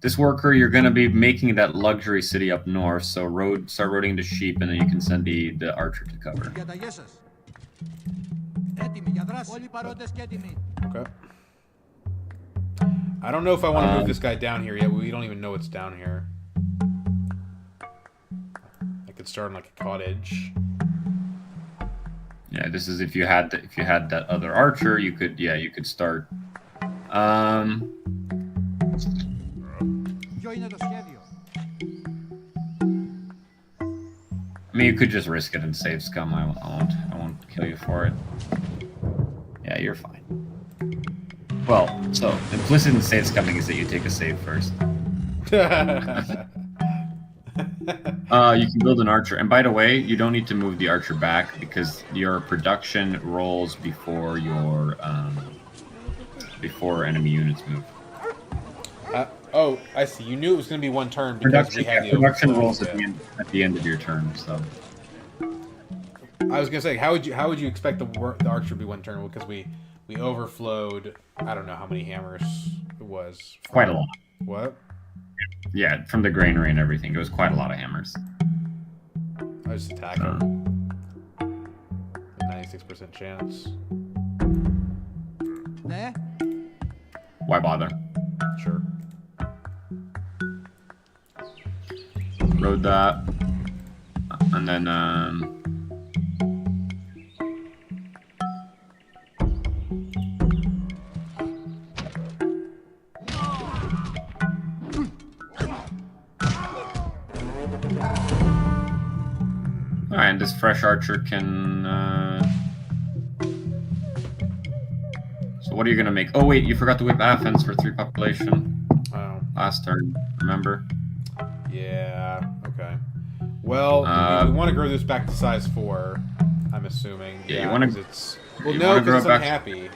this worker, you're going to be making that luxury city up north, so start roading to sheep, and then you can send the archer to cover.
Διαταγές σας. Έτοιμοι για δράση. Όλοι οι παρόντες και έτοιμοι.
Okay. I don't know if I want to move this guy down here yet. We don't even know what's down here. I could start in like a cottage.
Yeah, this is if you had that other archer, you could start.
Ποιο είναι το σχέδιο?
I mean, you could just risk it and save scum. I won't kill you for it. Yeah, you're fine. Well, so implicit in save scumming is that you take a save first. You can build an archer, and by the way, you don't need to move the archer back because your production rolls before before enemy units move.
Oh, I see. You knew it was going to be one turn because we had the
production
overflow.
rolls at the end of your turn. So
I was going to say, how would you expect the archer to be one turn? Because we overflowed. I don't know how many hammers it was.
Quite a lot.
What?
Yeah, from the granary and everything, it was quite a lot of hammers.
I just attack him. 96% chance.
Ναι.
Why bother?
Sure.
Road that, and then alright, this fresh archer can so what are you gonna make? Oh wait, you forgot to whip Athens for 3 population
Oh.
last turn, remember?
Yeah. Okay. Well, we want to grow this back to size 4. I'm assuming.
Yeah, you want to.
It's well, no, because it's unhappy.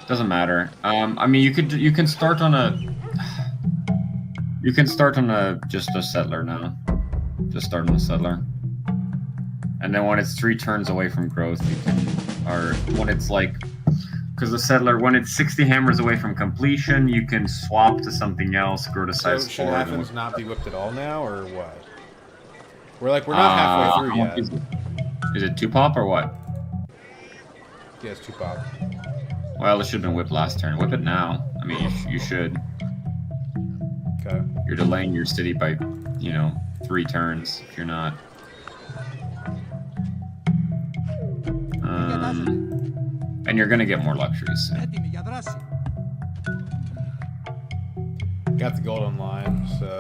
Doesn't matter. I mean, you can start on a. You can start on just a settler now. Just start on a settler. And then when it's 3 turns away from growth, you can, or when it's like. Because the settler, when it's 60 hammers away from completion, you can swap to something else, grow to size 4.
So should Athens not be whipped at all now, or what? We're not halfway through yet.
Is it 2 pop or what?
Yeah, it's 2 pop.
Well, it should have been whipped last turn. Whip it now. I mean, you should.
Okay.
You're delaying your city by, 3 turns if you're not. And you're gonna get more luxuries soon.
Έτοιμοι για δράση.
Got the gold online, so...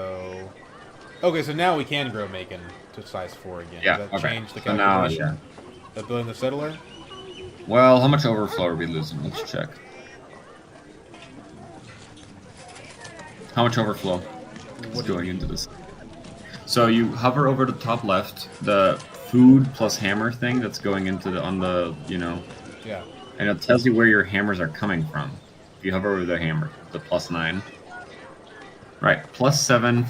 Okay, so now we can grow Macon to size 4 again.
Yeah,
Does that
okay.
change the
So now,
calculation? Of building the settler?
Well, how much overflow are we losing? Let's check. How much overflow is going into this? So you hover over the top left, the food plus hammer thing that's going into
Yeah.
and it tells you where your hammers are coming from. If you hover over the hammer, the +9. Right, +7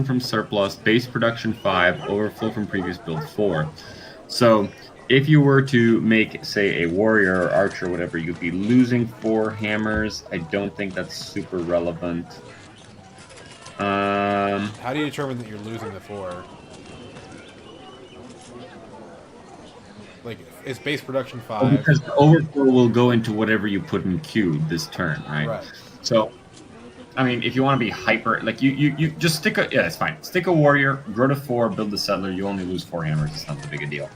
from surplus, base production 5, overflow from previous build 4. So if you were to make, say, a warrior or archer or whatever, you'd be losing 4 hammers. I don't think that's super relevant.
How do you determine that you're losing the 4? Like, it's base production
Well,
5.
because the overflow will go into whatever you put in queue this turn, right?
Right.
So, I mean, if you want to be hyper, like you just stick a it's fine. Stick a warrior, grow to 4, build the settler. You only lose 4 hammers. It's not that big a deal.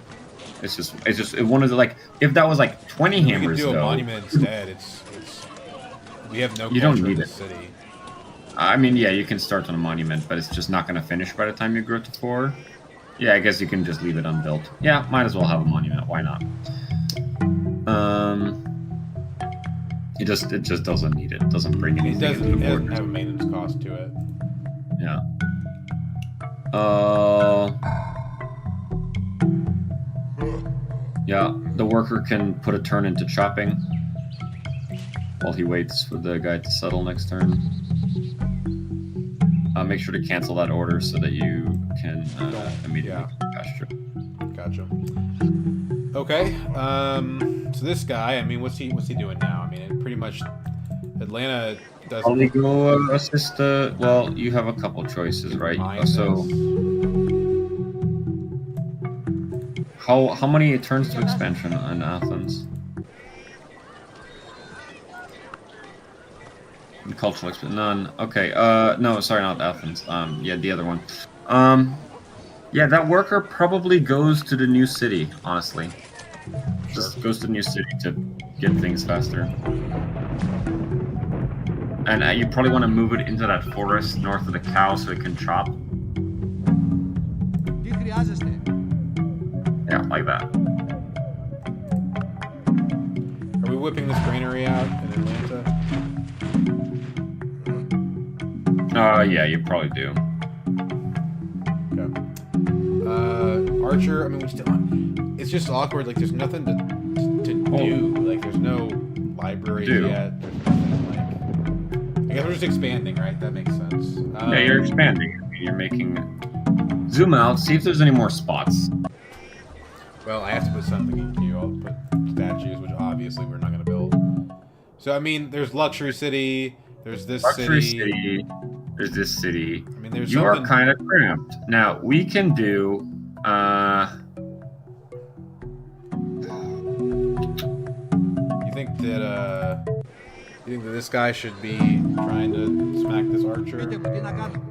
It's just one of the like if that was like 20
We
hammers
could do a
though,
monument instead. It's we have no
You don't
culture in
need
the
it.
city.
I mean, yeah, you can start on a monument, but it's just not going to finish by the time you grow to 4. Yeah, I guess you can just leave it unbuilt. Yeah, might as well have a monument. Why not? It just doesn't need it. It doesn't bring
It
anything
doesn't,
into
it
the
doesn't
board.
have a maintenance cost to it.
Yeah. Yeah, the worker can put a turn into chopping while he waits for the guy to settle next turn. Make sure to cancel that order so that you can immediately pasture.
Gotcha. Okay. So this guy, I mean, what's he doing now? I mean, it pretty much Atlanta doesn't.
Probably go assist. Well, you have a couple choices, right?
Mine
So,
this.
how many turns to expansion in Athens? Cultural expansion, none. Okay. No, sorry, not Athens. Yeah, the other one. Yeah, that worker probably goes to the new city. Honestly, just goes to the new city to get things faster. And you probably want to move it into that forest north of the cow so it can chop.
Τι χρειάζεστε?
Yeah, like that.
Are we whipping this granary out in Atlanta?
Yeah, you probably do.
Okay. Archer. I mean, we still. It's just awkward. Like, there's nothing to do. Like, there's no library yet. There's nothing, like. I guess we're just expanding, right? That makes sense.
Yeah, you're expanding. You're making. Zoom out. See if there's any more spots.
Well, I have to put something in queue. I'll put statues, which obviously we're not going to build. So, I mean, there's Luxury City. There's this
Luxury
city.
City. There's this city.
I mean, there's
You are
something-
kind of cramped. Now, we can do...
You think that this guy should be trying to smack this archer?
Πείτε μου, τι να κάνω?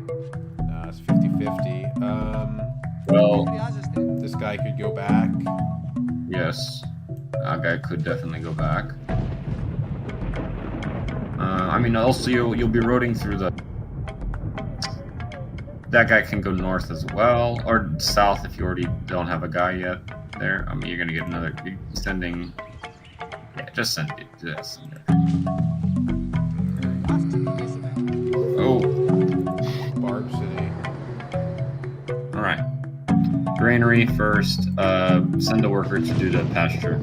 It's 50-50.
Well,
Τι χρειάζεστε?
This guy could go back.
yes. That guy could definitely go back. I mean, also, you'll be roading through the... That guy can go north as well, or south if you already don't have a guy yet there. I mean, you're going to get another... You're sending... Yeah, just send it. Just send it. Oh,
Barb City.
alright. Granary first. Send a worker to do the pasture.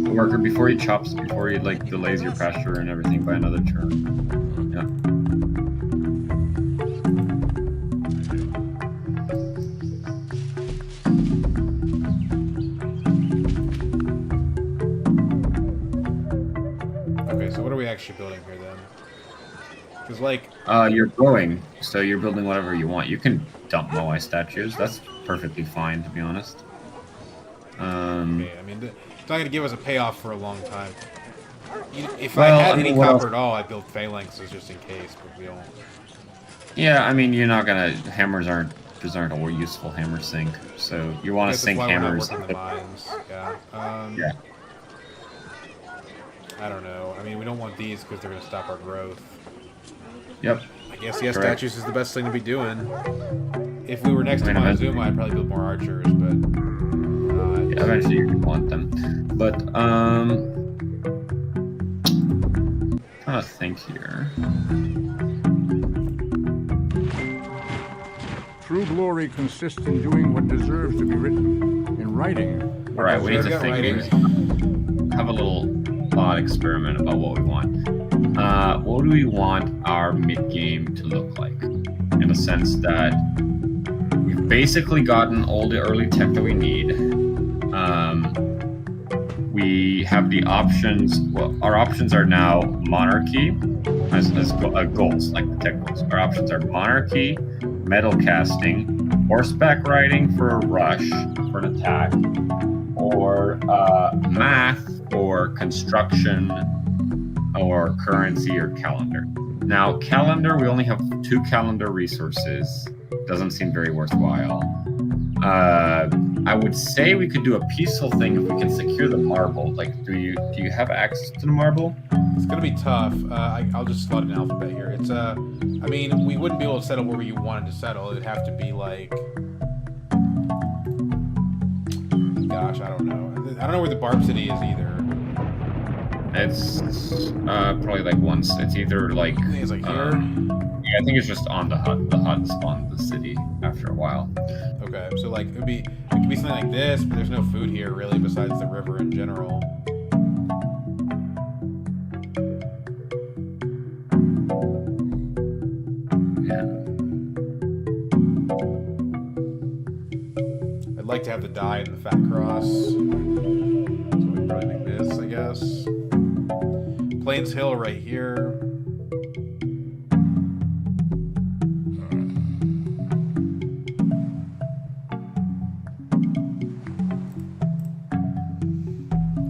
The worker before he chops, before he like delays your pasture and everything by another turn. Yeah.
Okay, so what are we actually building here then? Because, like,
You're growing, so you're building whatever you want. You can dump Moai statues. That's perfectly fine, to be honest.
okay, I mean, it's not going to give us a payoff for a long time. If
Well,
I had
I mean,
any
what
copper
else?
at all, I'd build phalanxes just in case, but we don't.
Yeah, I mean, you're not gonna. Hammers aren't. These aren't a useful hammer sink. So you want to
That's
sink
why we're not
hammers.
working the mines. Yeah.
Yeah.
I don't know. I mean, we don't want these because they're going to stop our growth.
Yep.
I guess, yeah,
Correct.
statues is the best thing to be doing. If we were next to
I mean,
Montezuma, I'd probably build more archers, but...
Yeah, eventually you can want them. But trying to think here.
True glory consists in doing what deserves to be written, in writing.
All right, we need to
Got
think.
writing.
Have a little thought experiment about what we want. What do we want our mid game to look like? In the sense that we've basically gotten all the early tech that we need. We have the options. Well, our options are now monarchy as goals, like the tech goals. Our options are monarchy, metal casting, horseback riding for a rush, for an attack, or for math or construction or currency or calendar. Now, calendar, we only have 2 calendar resources. Doesn't seem very worthwhile. I would say we could do a peaceful thing if we can secure the marble. Like, do you have access to the marble?
It's gonna be tough. I'll just slot an alphabet here. It's I mean, we wouldn't be able to settle where you wanted to settle. It'd have to be like, gosh, I don't know. I don't know where the Barb City is either.
It's probably like once. It's either like.
I think it's like here.
Yeah, I think it's just on the hut. The hut spawned the city after a while.
Okay, so like it could be something like this, but there's no food here really besides the river in general.
Yeah.
I'd like to have the dye and the fat cross. So we'd probably make this, I guess. Plains Hill right here.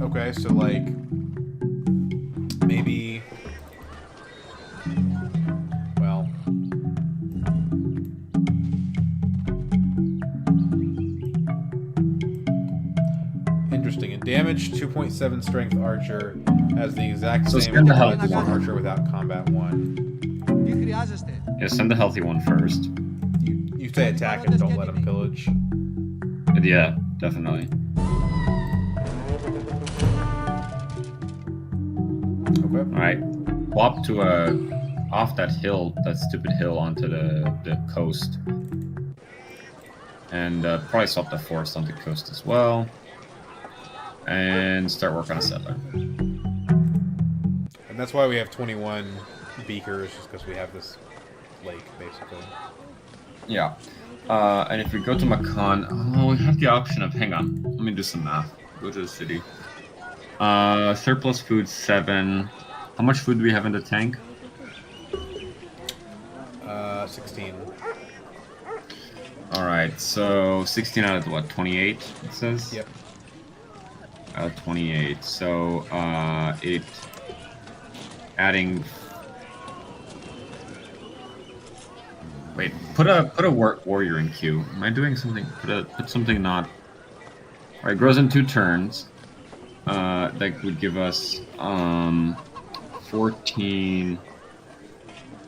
Okay, so like maybe, well, interesting. And damage 2.7 strength archer has the exact
So
same
send the
as
healthy one.
archer without combat 1.
Τι χρειάζεστε?
Yeah, send the healthy one first.
You say attack and don't let him pillage.
Yeah, definitely.
Okay.
Alright. Plop to off that hill, that stupid hill, onto the coast. And probably swap the forest onto the coast as well. And start work on a settler.
And that's why we have 21 beakers, just because we have this lake, basically.
Yeah. And if we go to Makan, oh, we have the option of, hang on, let me do some math. Go to the city. Surplus food 7. How much food do we have in the tank?
16.
Alright, so 16 out of what, 28, it says?
Yep.
28. So, it... Adding... Wait, put a warrior in queue. Am I doing something? Put something not... Alright, grows in 2 turns. That would give us, 14...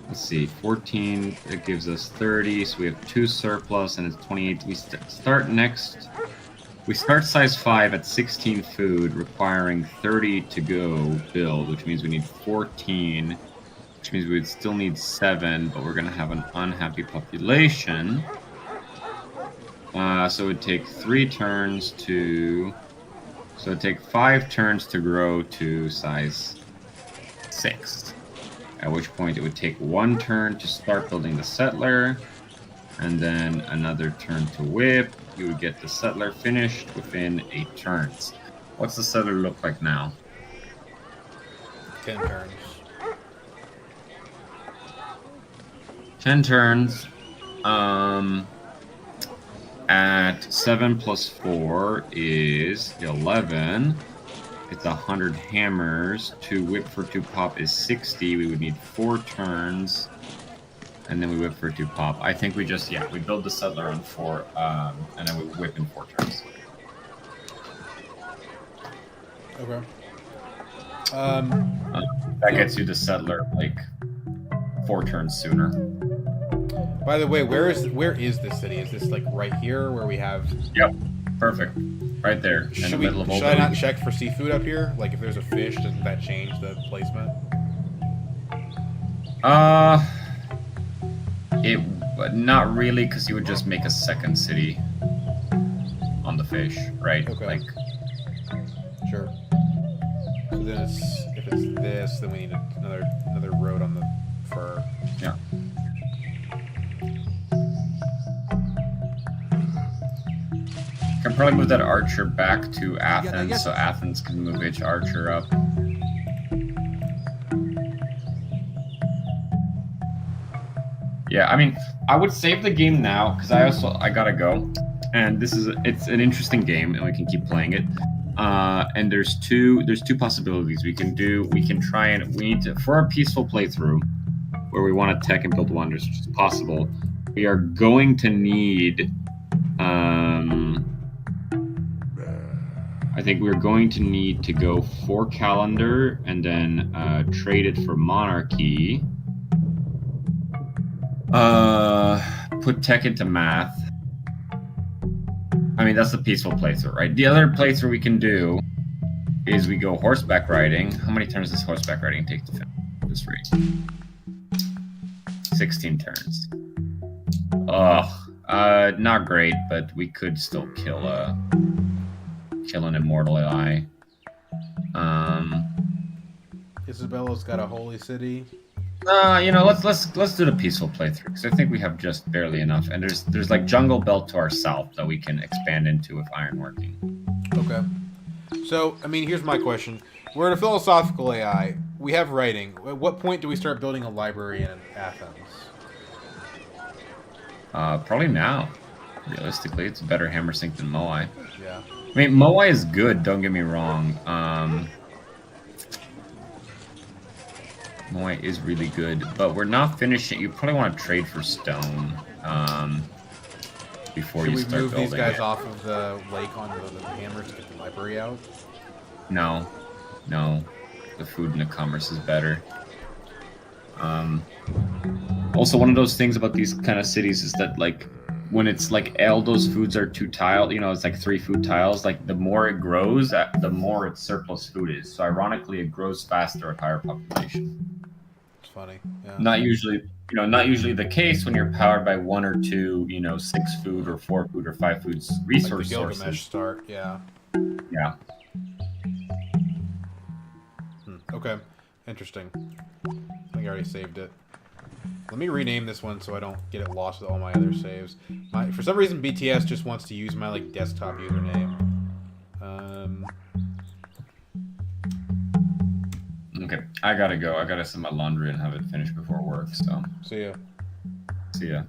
Let's see, 14, that gives us 30, so we have 2 surplus, and it's 28. We start next... We start size 5 at 16 food, requiring 30 to go build, which means we need 14, which means we would still need 7, but we're going to have an unhappy population. So it would take 3 turns to... So it would take 5 turns to grow to size 6. At which point it would take 1 turn to start building the settler, and then another turn to whip. You would get the settler finished within 8 turns. What's the settler look like now?
10 turns.
10 turns. At 7 plus 4 is 11. It's 100 hammers. 2 whip for 2 pop is 60. We would need 4 turns. And then we whip for 2 pop. I think we just, yeah, we build the settler on 4, and then we whip in 4 turns.
Okay.
That gets you the settler, like, 4 turns sooner.
By the way, where is this city? Is this like right here where we have?
Yep, perfect. Right there, in the
Should
middle of all
should I not check for seafood up here? Like if there's a fish, doesn't that change the placement?
It not really, because you would just make a second city on the fish, right?
Okay.
Like,
Sure. So then if it's this, then we need another road on the fur.
yeah. Can probably move that archer back to Athens, so Athens can move its archer up. Yeah, I mean, I would save the game now, because I gotta go. and it's an interesting game, and we can keep playing it. And there's two possibilities we can do. We need to, for a peaceful playthrough where we want to tech and build wonders, which is possible. We are going to need. I think we're going to need to go for calendar and then trade it for monarchy. Put tech into math. I mean, that's the peaceful playthrough, right? The other playthrough we can do is we go horseback riding. How many turns does horseback riding take to finish this race? 16 turns. Not great, but we could still kill an immortal AI.
Isabella's got a holy city.
Let's do the peaceful playthrough because I think we have just barely enough, and there's like jungle belt to our south that we can expand into with ironworking.
Okay. So, I mean, here's my question: we're in a philosophical AI. We have writing. At what point do we start building a library in Athens?
Probably now. Realistically, it's a better hammer sink than Moai.
Yeah.
I mean, Moai is good. Don't get me wrong. Moai is really good, but we're not finishing. You probably want to trade for stone before you start building.
Should we move these guys off of the lake onto the hammers to get the library out?
No. The food and the commerce is better. Also, one of those things about these kind of cities is that, like, when it's like all those foods are 2 tiles, it's like 3 food tiles. Like, the more it grows, the more its surplus food is. So, ironically, it grows faster at higher population.
It's funny. Yeah.
Not usually the case when you're powered by 1 or 2, 6 food or 4 food or 5 foods resource
like the Gilgamesh
sources.
start, yeah.
Yeah.
Okay, interesting. I think I already saved it. Let me rename this one so I don't get it lost with all my other saves. For some reason, BTS just wants to use my desktop username.
Okay, I gotta go. I gotta send my laundry and have it finished before work. So
See ya.
see ya.